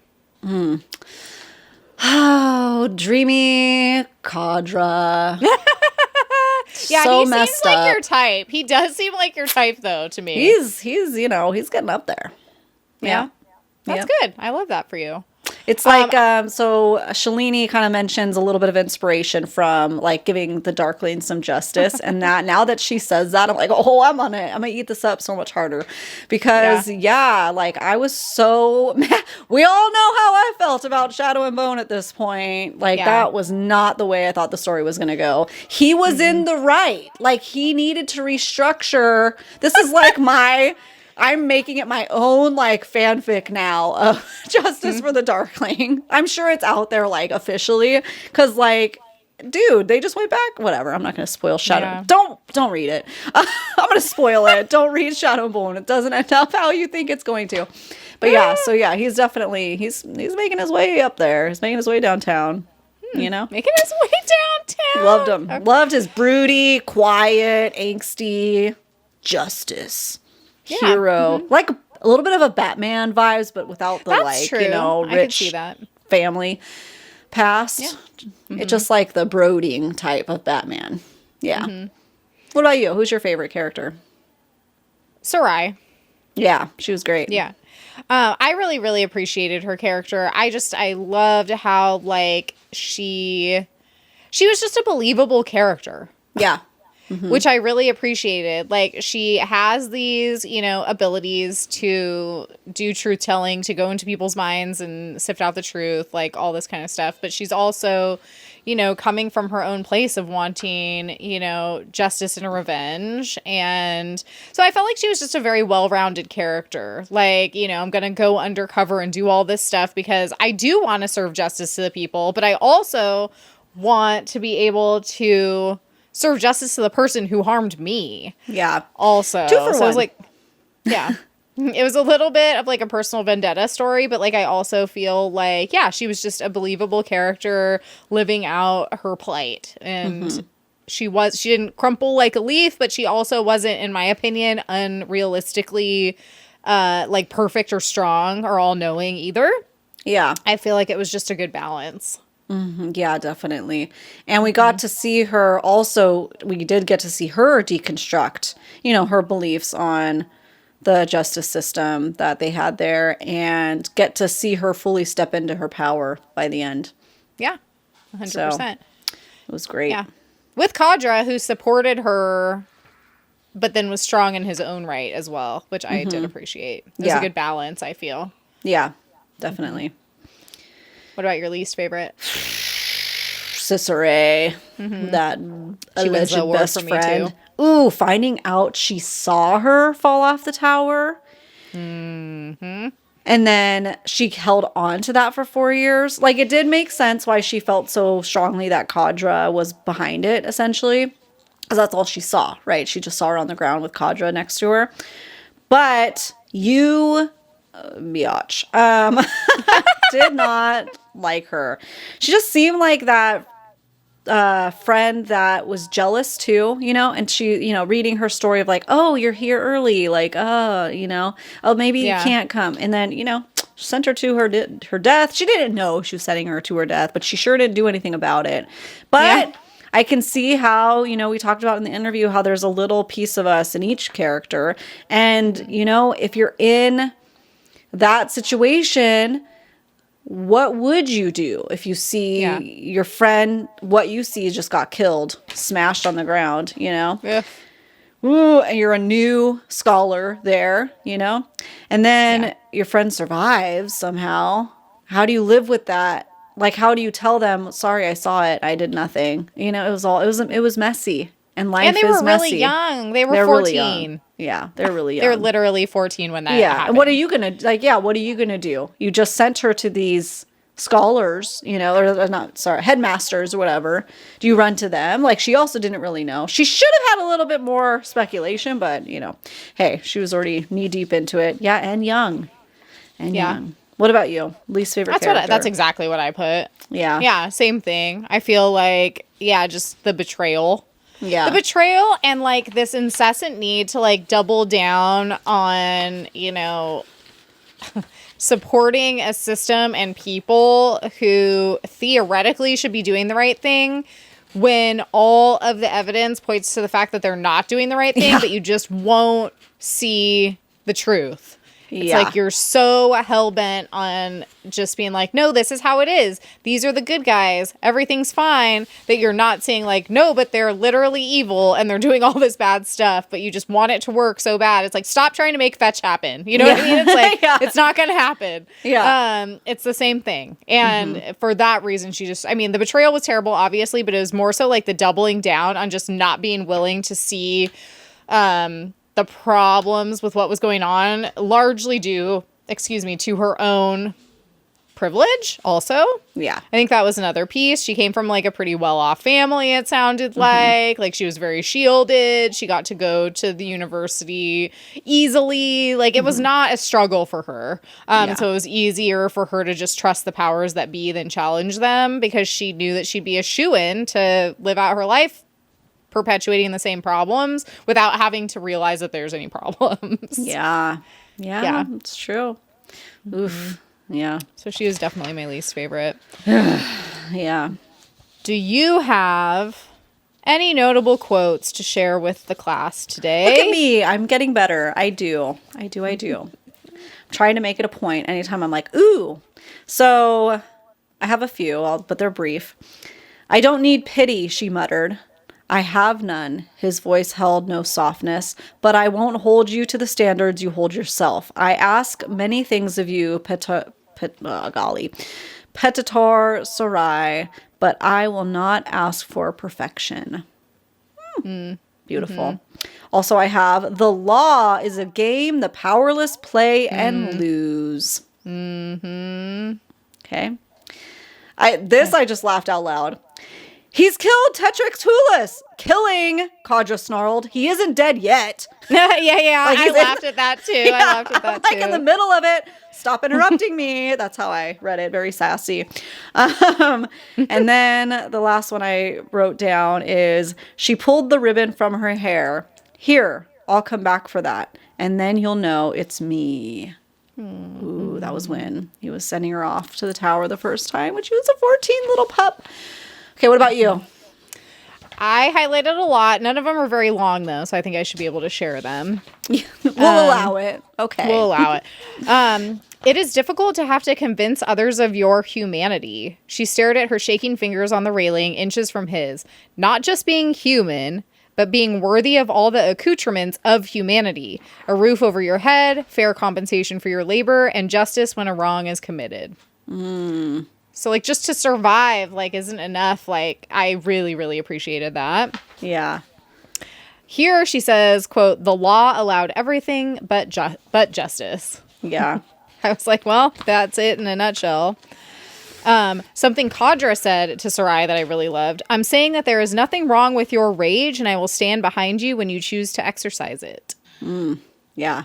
Oh, dreamy Kadra. Yeah, so he seems like your type. He does seem like your type, though, to me. He's he's getting up there. Yeah. That's good. I love that for you. It's like, so Shalini kind of mentions a little bit of inspiration from like giving the Darklings some justice. And that now that she says that, I'm like, oh, I'm on it. I'm going to eat this up so much harder because like I was so, we all know how I felt about Shadow and Bone at this point. Like that was not the way I thought the story was going to go. He was in the right. Like he needed to restructure. This is like I'm making it my own like fanfic now of Justice for the Darkling. I'm sure it's out there like officially because like, dude, they just went back. Whatever. I'm not going to spoil Shadow. Yeah. Don't read it. I'm going to spoil it. Don't read Shadow and Bone. It doesn't end up how you think it's going to. But he's definitely he's making his way up there. He's making his way downtown. Making his way downtown. Loved him. Okay. Loved his broody, quiet, angsty Justice. Hero, like a little bit of a Batman vibes, but without the rich I could see that. Family past. It's just like the brooding type of Batman. Yeah. What about you? Who's your favorite character? Sarai. Yeah, she was great. Yeah. I really, really appreciated her character. I loved how like she was just a believable character. Yeah. Which I really appreciated. Like, she has these, abilities to do truth telling, to go into people's minds and sift out the truth, like all this kind of stuff. But she's also, coming from her own place of wanting, justice and revenge. And so I felt like she was just a very well-rounded character. Like, I'm going to go undercover and do all this stuff because I do want to serve justice to the people, but I also want to be able to serve justice to the person who harmed me. Yeah. Also. 2 for 1. So I was like, it was a little bit of like a personal vendetta story, but like I also feel like, she was just a believable character living out her plight. And she didn't crumple like a leaf, but she also wasn't, in my opinion, unrealistically like perfect or strong or all knowing either. Yeah. I feel like it was just a good balance. Yeah, definitely. And we got to see her also, we did get to see her deconstruct, her beliefs on the justice system that they had there and get to see her fully step into her power by the end. Yeah, 100%. So, it was great. Yeah. With Kadra, who supported her, but then was strong in his own right as well, which I did appreciate. It was a good balance, I feel. Yeah, definitely. What about your least favorite? Cicere, that alleged best friend. Ooh, finding out she saw her fall off the tower. And then she held on to that for 4 years. Like, it did make sense why she felt so strongly that Kadra was behind it, essentially. Because that's all she saw, right? She just saw her on the ground with Kadra next to her. But you, biatch, did not like her. She just seemed like that friend that was jealous too, and she, reading her story of like, oh, you're here early, like, oh, maybe you can't come. And then, sent her to her death. She didn't know she was sending her to her death, but she sure didn't do anything about it. But I can see how, we talked about in the interview how there's a little piece of us in each character. And, if you're in that situation, what would you do if you see your friend, what you see just got killed, smashed on the ground, Yeah. Ooh, and you're a new scholar there, and then your friend survives somehow. How do you live with that? Like, how do you tell them, sorry, I saw it, I did nothing? It was messy, and life is messy. And they were really young. They were 14. Really young. Yeah, they're really young. They're literally 14 when that happened. And what are you gonna what are you gonna do? You just sent her to these scholars, headmasters or whatever. Do you run to them? Like, she also didn't really know. She should have had a little bit more speculation, but hey, she was already knee deep into it. Yeah, and young. Young. What about you? Least favorite character? That's exactly what I put. Yeah. Yeah, same thing. I feel like, just the betrayal. Yeah. The betrayal and, like, this incessant need to, like, double down on, supporting a system and people who theoretically should be doing the right thing when all of the evidence points to the fact that they're not doing the right thing, but you just won't see the truth. It's like you're so hell-bent on just being like, no, this is how it is. These are the good guys. Everything's fine. That you're not seeing like, no, but they're literally evil and they're doing all this bad stuff, but you just want it to work so bad. It's like, stop trying to make fetch happen. You know what I mean? It's like, it's not going to happen. Yeah. It's the same thing. And for that reason, the betrayal was terrible, obviously, but it was more so like the doubling down on just not being willing to see, the problems with what was going on, largely due, to her own privilege also. Yeah. I think that was another piece. She came from like a pretty well-off family, it sounded like. Like, she was very shielded. She got to go to the university easily. Like, it was not a struggle for her. So it was easier for her to just trust the powers that be than challenge them, because she knew that she'd be a shoo-in to live out her life perpetuating the same problems without having to realize that there's any problems. Yeah, it's true. Oof. Yeah. So she was definitely my least favorite. Yeah. Do you have any notable quotes to share with the class today? Look at me. I'm getting better. I do. I'm trying to make it a point anytime I'm like, ooh. So I have a few, but they're brief. I don't need pity, she muttered. I have none. His voice held no softness, but I won't hold you to the standards you hold yourself. I ask many things of you, Petitar Sarai, but I will not ask for perfection. Beautiful. Also, I have, the law is a game the powerless play and lose. Okay. I just laughed out loud. He's killed Tetrix Hulis. Killing, Kadra snarled. He isn't dead yet. Yeah. Like, I laughed at that too. Yeah, I laughed at that too. Like, in the middle of it, stop interrupting me. That's how I read it. Very sassy. And then the last one I wrote down is, she pulled the ribbon from her hair. Here, I'll come back for that. And then you'll know it's me. Ooh, that was when he was sending her off to the tower the first time when she was a 14 little pup. Okay, what about you? I highlighted a lot. None of them are very long, though, so I think I should be able to share them. We'll allow it. Okay. We'll allow it. It is difficult to have to convince others of your humanity. She stared at her shaking fingers on the railing, inches from his. Not just being human, but being worthy of all the accoutrements of humanity. A roof over your head, fair compensation for your labor, and justice when a wrong is committed. So, like, just to survive, like, isn't enough. Like, I really, really appreciated that. Yeah. Here she says, quote, the law allowed everything but justice. Yeah. I was like, well, that's it in a nutshell. Something Kadra said to Sarai that I really loved. I'm saying that there is nothing wrong with your rage, and I will stand behind you when you choose to exercise it. Yeah.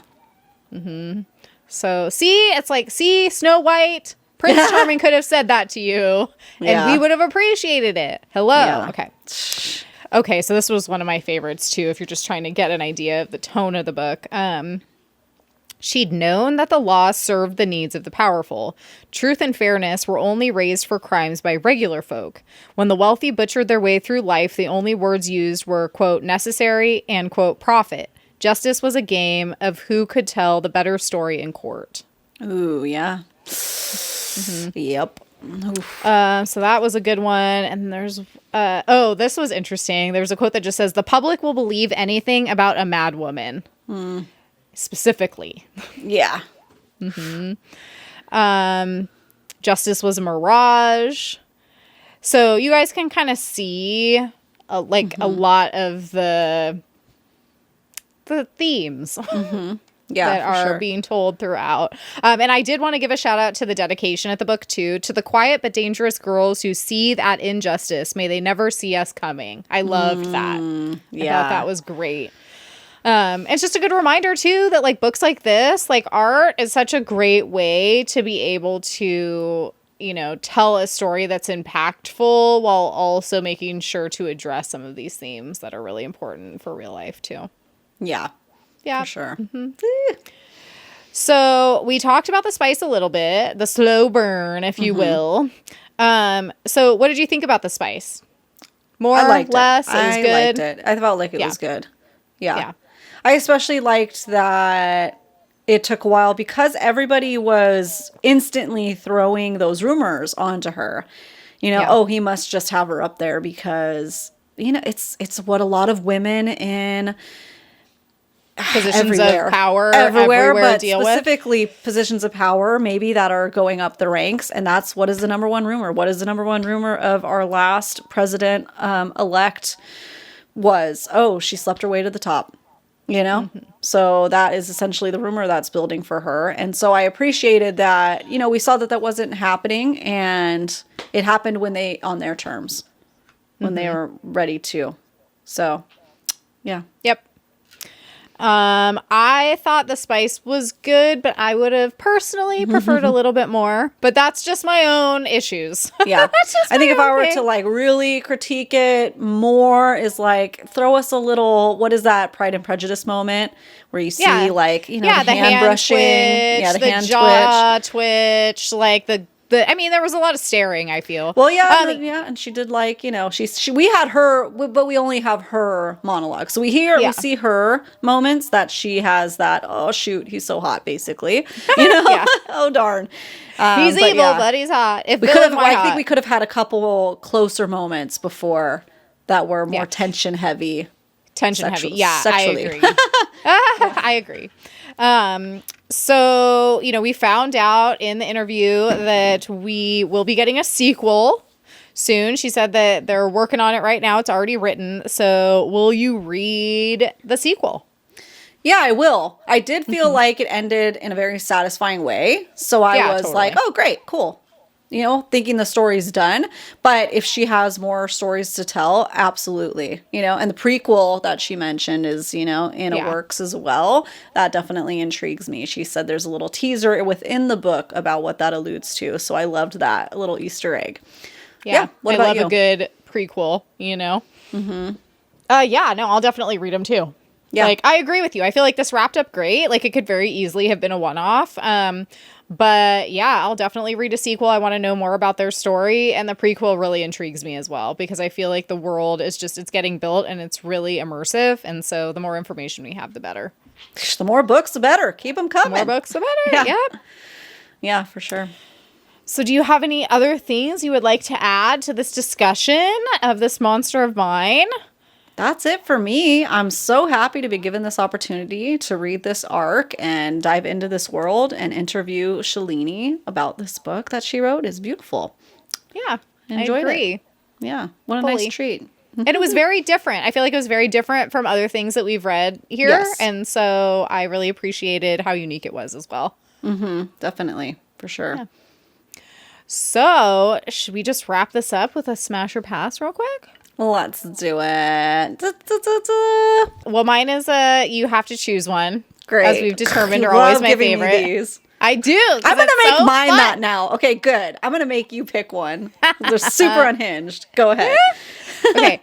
So, it's like, Snow White... Prince Charming could have said that to you, and we would have appreciated it. Hello. Yeah. Okay, so this was one of my favorites, too, if you're just trying to get an idea of the tone of the book. She'd known that the law served the needs of the powerful. Truth and fairness were only raised for crimes by regular folk. When the wealthy butchered their way through life, the only words used were, quote, necessary and, quote, profit. Justice was a game of who could tell the better story in court. Ooh, yeah. Yep. So that was a good one. And there's, this was interesting. There's a quote that just says, the public will believe anything about a mad woman. Specifically. Yeah. Justice was a mirage. So you guys can kind of see a lot of the themes that are being told throughout. And I did want to give a shout out to the dedication at the book too, to the quiet but dangerous girls who seethe at injustice. May they never see us coming. I loved that. Yeah. I thought that was great. It's just a good reminder too that like books like this, like art is such a great way to be able to, you know, tell a story that's impactful while also making sure to address some of these themes that are really important for real life too. Yeah. Yeah. For sure. So we talked about the spice a little bit, the slow burn, if you will. So what did you think about the spice? More, less? It was good. I liked it. I felt like it was good. Yeah. I especially liked that it took a while because everybody was instantly throwing those rumors onto her. You know, oh, he must just have her up there because, you know, it's what a lot of women in positions of power everywhere but deal specifically positions of power maybe that are going up the ranks. And that's what is the number one rumor. What is the number one rumor of our last president elect was, oh, she slept her way to the top. You know, so that is essentially the rumor that's building for her. And so I appreciated that, you know, we saw that wasn't happening and it happened when on their terms, when they were ready to. So, yeah. Yep. I thought the spice was good, but I would have personally preferred a little bit more. But that's just my own issues. Yeah. I think if I were to like really critique it more is like throw us a little, what is that Pride and Prejudice moment where you see like, you know, the hand brushing. Twitch, the hand jaw twitch, like I mean, there was a lot of staring, I feel. Well, yeah, and she did like, you know, we had her, but we only have her monologue. So we see her moments that she has that, oh, shoot, he's so hot, basically. You know? Oh, darn. He's evil, but he's hot. I think we could have had a couple closer moments before that were more tension heavy. Sexually. I agree. I agree. So, you know, we found out in the interview that we will be getting a sequel soon. She said that they're working on it right now. It's already written. So will you read the sequel? Yeah, I will. I did feel like it ended in a very satisfying way. So I was like, oh, great, cool. You know, thinking the story's done. But if she has more stories to tell, absolutely. You know, and the prequel that she mentioned is, you know, in a works as well. That definitely intrigues me. She said there's a little teaser within the book about what that alludes to. So I loved that, a little Easter egg. Yeah. I love a good prequel, you know? I'll definitely read them too. Yeah. Like, I agree with you. I feel like this wrapped up great. Like, it could very easily have been a one-off. But yeah, I'll definitely read a sequel. I want to know more about their story. And the prequel really intrigues me as well, because I feel like the world is it's getting built and it's really immersive. And so the more information we have, the better. The more books, the better. Keep them coming. The more books, the better. Yeah. Yep. Yeah, for sure. So do you have any other things you would like to add to this discussion of this monster of mine? That's it for me. I'm so happy to be given this opportunity to read this arc and dive into this world and interview Shalini about this book that she wrote. Is beautiful. Yeah, Enjoyed I agree. It. Yeah, what a nice treat. And it was very different. I feel like it was very different from other things that we've read here. Yes. And so I really appreciated how unique it was as well. Definitely, for sure. Yeah. So should we just wrap this up with a smash or pass real quick? Let's do it. Well, mine is you have to choose one. Great. As we've determined are always my favorite. These. I do. I'm going to make mine that now. Okay, good. I'm going to make you pick one. They're super unhinged. Go ahead. Okay.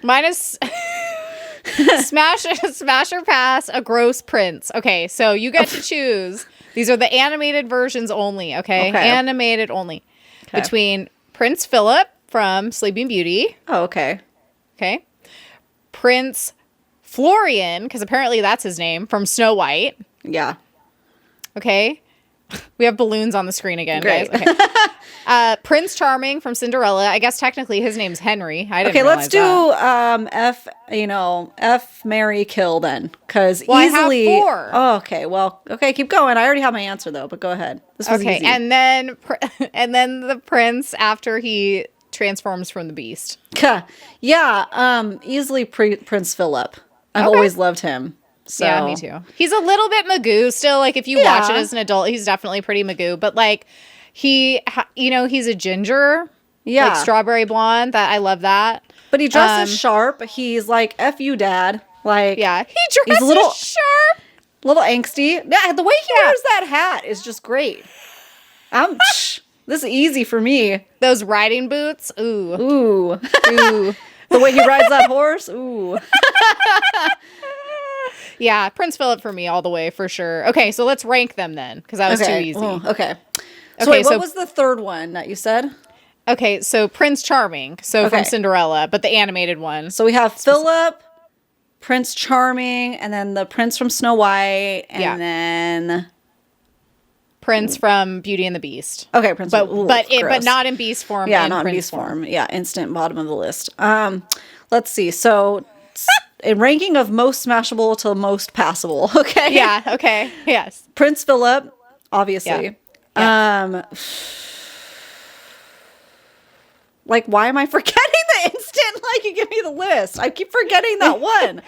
Mine is Smash or pass a gross prince. Okay, so you get to choose. These are the animated versions only, okay? Animated only. Okay. Between Prince Philip from Sleeping Beauty. Oh, okay. Okay. Prince Florian, because apparently that's his name, from Snow White. Yeah. Okay. We have balloons on the screen again, Great. guys. Okay. Prince Charming from Cinderella. I guess technically his name's Henry. I didn't realize let's do F, marry, kill then. Because easily. I have 4. Oh, okay. Well, okay, keep going. I already have my answer though, but go ahead. This was easy. And then the prince after he transforms from the beast. Yeah. Easily Prince Philip. I've always loved him. So. Yeah, me too. He's a little bit Magoo still. Like if you watch it as an adult, he's definitely pretty Magoo. But like he's a ginger. Yeah. Like strawberry blonde. That I love that. But he dresses sharp. He's like, F you, dad. Like, yeah, he dresses he's a little sharp. A little angsty. Yeah, the way he wears that hat is just great. This is easy for me. Those riding boots. Ooh. Ooh. Ooh. The way he rides that horse. Ooh. Yeah, Prince Philip for me all the way for sure. Okay, so let's rank them then, because that was too easy. Okay. So wait, what was the third one that you said? Okay, so Prince Charming, from Cinderella, but the animated one. So we have Philip, Prince Charming, and then the prince from Snow White, and then Prince from Beauty and the Beast. Okay, Prince, but not in beast form. Yeah, not in beast form. Yeah, instant bottom of the list. Let's see. So. A ranking of most smashable to most passable. Okay. Yeah. Okay. Yes. Prince Philip, obviously. Yeah. Like, why am I forgetting the instant? Like, you give me the list. I keep forgetting that one.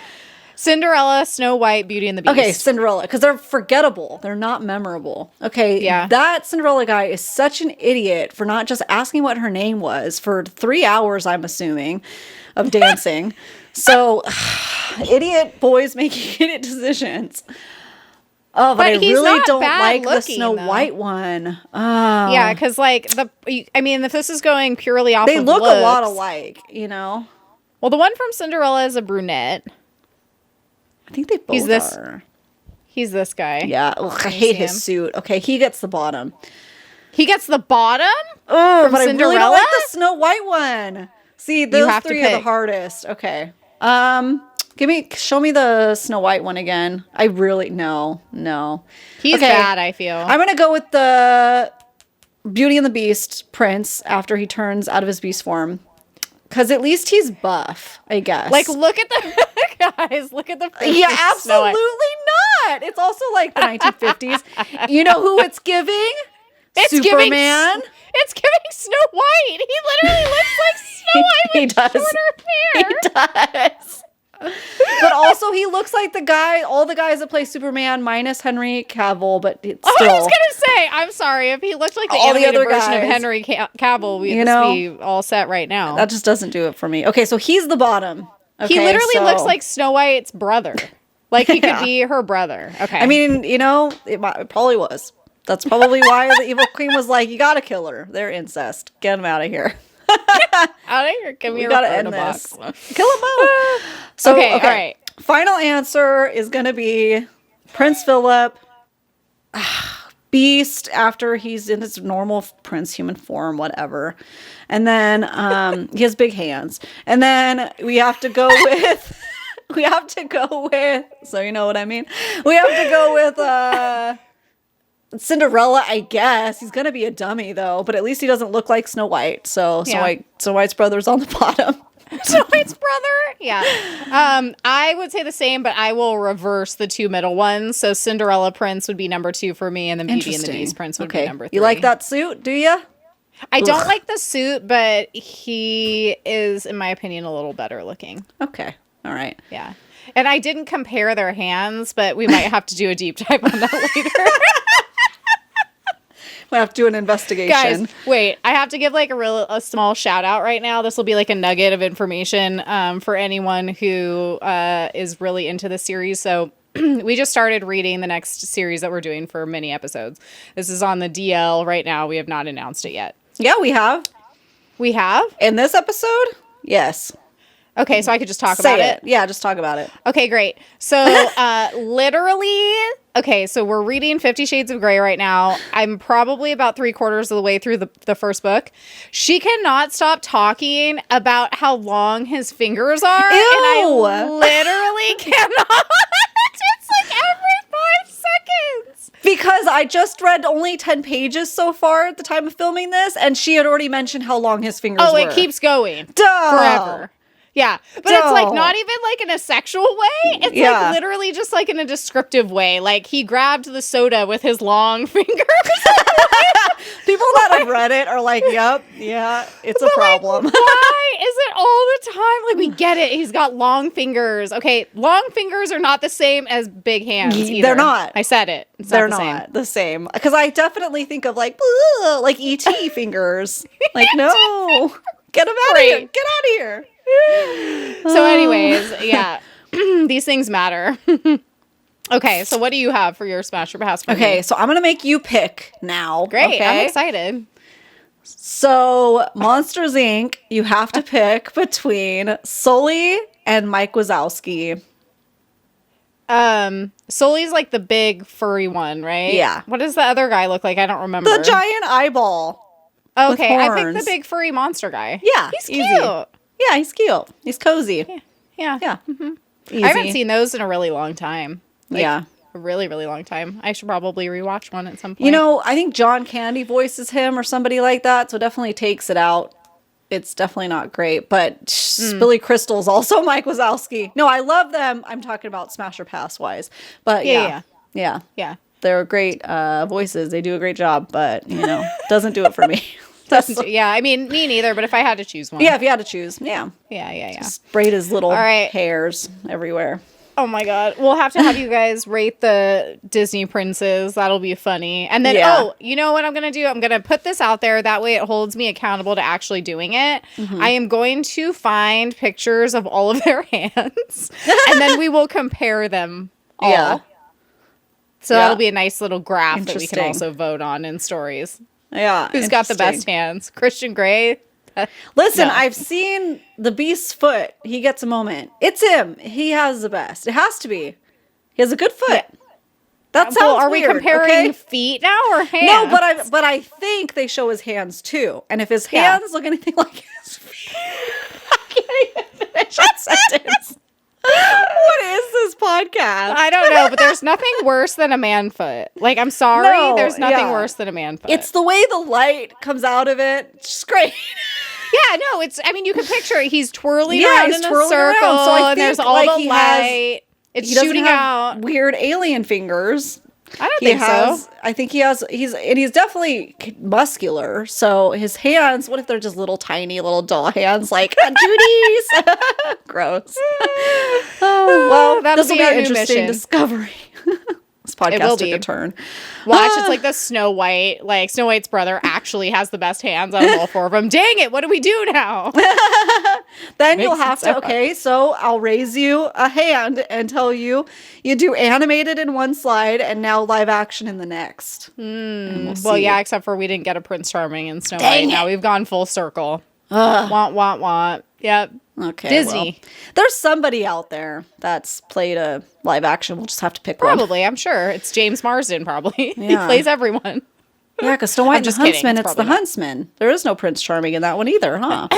Cinderella, Snow White, Beauty and the Beast. Okay, Cinderella, because they're forgettable. They're not memorable. Okay. Yeah. That Cinderella guy is such an idiot for not just asking what her name was for 3 hours, I'm assuming, of dancing. So, idiot boys making idiot decisions. Oh, but I really don't like the Snow White one. Oh. Yeah, because if this is going purely off of looks. They look a lot alike, you know? Well, the one from Cinderella is a brunette. I think they both are. He's this guy. Yeah. Ugh, I hate his suit. Okay, he gets the bottom. He gets the bottom? Oh, but Cinderella? I really don't like the Snow White one. See, those 3 are the hardest. Okay. Show me the Snow White one again. I really, no. He's bad, I feel. I'm going to go with the Beauty and the Beast prince after he turns out of his beast form. Because at least he's buff, I guess. Like, look at the, guys, look at the face. Yeah, absolutely not. It's also like the 1950s. You know who it's giving? It's Superman. It's giving Snow White. He literally looks like Snow White with shorter hair. He does. But also, he looks like all the guys that play Superman minus Henry Cavill, but it's still. I was going to say, I'm sorry, if he looked like the animated version of Henry Cavill, we'd be all set right now. That just doesn't do it for me. Okay, so he's the bottom. Okay, he literally looks like Snow White's brother. Like he could be her brother. Okay. I mean, it probably was. That's probably why the evil queen was like, you gotta kill her. They're incest. Get them out of here. Out of here. Give me gotta end this. Kill them out. So, okay, all right. Final answer is gonna be Prince Philip, Beast after he's in his normal prince human form, whatever. And then he has big hands. And then we have to go with so you know what I mean? We have to go with Cinderella, I guess. He's gonna be a dummy though, but at least he doesn't look like Snow White. So Snow White's brother's on the bottom. Snow White's brother? Yeah. I would say the same, but I will reverse the 2 middle ones. So Cinderella Prince would be number 2 for me, and then Beauty and the Beast Prince would be number 3. You like that suit, do you? I don't like the suit, but he is, in my opinion, a little better looking. Okay. All right. Yeah. And I didn't compare their hands, but we might have to do a deep dive on that later. We have to do an investigation. Guys, wait. I have to give a small shout out right now. This will be like a nugget of information for anyone who is really into the series. So we just started reading the next series that we're doing for mini episodes. This is on the DL right now. We have not announced it yet. Yeah, we have. We have? In this episode? Yes. Okay, so I could just talk Say about it. Yeah, just talk about it. Okay, great. So, literally, okay, so we're reading 50 Shades of Grey right now. I'm probably about 3/4 of the way through the first book. She cannot stop talking about how long his fingers are. Ew. And I literally cannot. It's like every 5 seconds. Because I just read only 10 pages so far at the time of filming this, and she had already mentioned how long his fingers were. Oh, it keeps going. Duh. Forever. Yeah, but it's like not even like in a sexual way. It's like literally just like in a descriptive way. Like he grabbed the soda with his long fingers. People that have read it are like, yep, yeah, it's a problem. Like, why is it all the time? Like we get it. He's got long fingers. Okay, long fingers are not the same as big hands either. They're not. I said it. They're not the same. Because I definitely think of like E.T. fingers. Like, no. Get him out of here. Get out of here. So anyways, yeah, these things matter. Okay, so what do you have for your Smash or Pass for me? So I'm going to make you pick now. Great, okay? I'm excited. So Monsters, Inc., you have to pick between Sully and Mike Wazowski. Sully's like the big furry one, right? Yeah. What does the other guy look like? I don't remember. The giant eyeball. Okay, I picked the big furry monster guy. Yeah. He's easy. cute. Yeah, he's cute. He's cozy. Yeah. Mm-hmm. I haven't seen those in a really long time. Like, yeah. A really, really long time. I should probably rewatch one at some point. You know, I think John Candy voices him or somebody like that, so it definitely takes it out. It's definitely not great, but Billy Crystal's also Mike Wazowski. No, I love them. I'm talking about Smash or Pass wise. But yeah. They're great voices. They do a great job, but, you know, doesn't do it for me. Yeah, I mean, me neither, but if I had to choose one. Yeah, if you had to choose. Yeah. Yeah. Just braid his little hairs everywhere. Oh my God. We'll have to have you guys rate the Disney princes. That'll be funny. And then, you know what I'm going to do? I'm going to put this out there. That way it holds me accountable to actually doing it. Mm-hmm. I am going to find pictures of all of their hands and then we will compare them all. Yeah. So that'll be a nice little graph that we can also vote on in stories. Yeah. Who's got the best hands? Christian Grey? Listen, I've seen the Beast's foot. He gets a moment. It's him. He has the best. It has to be. He has a good foot. Yeah. That sounds Are weird, we comparing feet now or hands? No, but I think they show his hands too. And if his hands look anything like his feet, I can't even finish that sentence. What is this podcast? I don't know, but there's nothing worse than a man foot. Like, I'm sorry, there's nothing worse than a man foot. It's the way the light comes out of it. It's just great. Yeah, no, you can picture it. He's twirling around in a circle, so and there's all the light. It's shooting out. Weird alien fingers. I don't think so. I think he's definitely muscular. So his hands, what if they're just little tiny little doll hands like Judy's? Gross. Well, this will be an interesting discovery. This podcast took a turn. Watch, it's like the Snow White. Like, Snow White's brother actually has the best hands out of all four of them. Dang it, what do we do now? Then you'll have to, so I'll raise you a hand and tell you do animated in one slide and now live action in the next. Well, yeah, except for we didn't get a Prince Charming in Snow White. Now we've gone full circle. Want. Yep. Okay. Disney. Well, there's somebody out there that's played a live action. We'll just have to pick one. Probably, I'm sure. It's James Marsden, probably. Yeah. He plays everyone. Yeah, because Snow White and the Huntsman, it's the Huntsman. There is no Prince Charming in that one either, huh?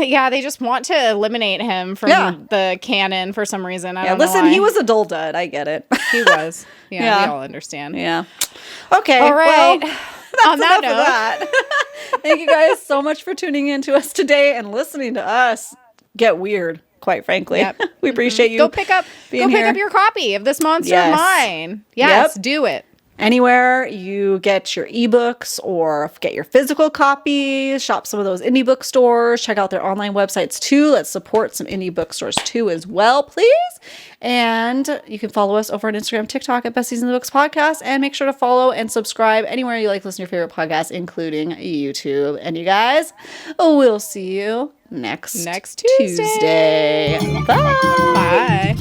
Yeah, they just want to eliminate him from the canon for some reason. I don't know why. He was a dull dud. I get it. He was. Yeah, we all understand. Yeah. Okay. All right. Well, that's enough of that. Thank you guys so much for tuning in to us today and listening to us get weird, quite frankly. Yep. We appreciate you. Go pick up your copy of This Monster of Mine. Yes, do it. Anywhere you get your ebooks or get your physical copies, shop some of those indie bookstores, check out their online websites too. Let's support some indie bookstores too as well, please. And you can follow us over on Instagram, TikTok at Besties in the Books Podcast, and make sure to follow and subscribe anywhere you like to listen to your favorite podcasts, including YouTube. And you guys, we'll see you next Tuesday. Bye. Bye.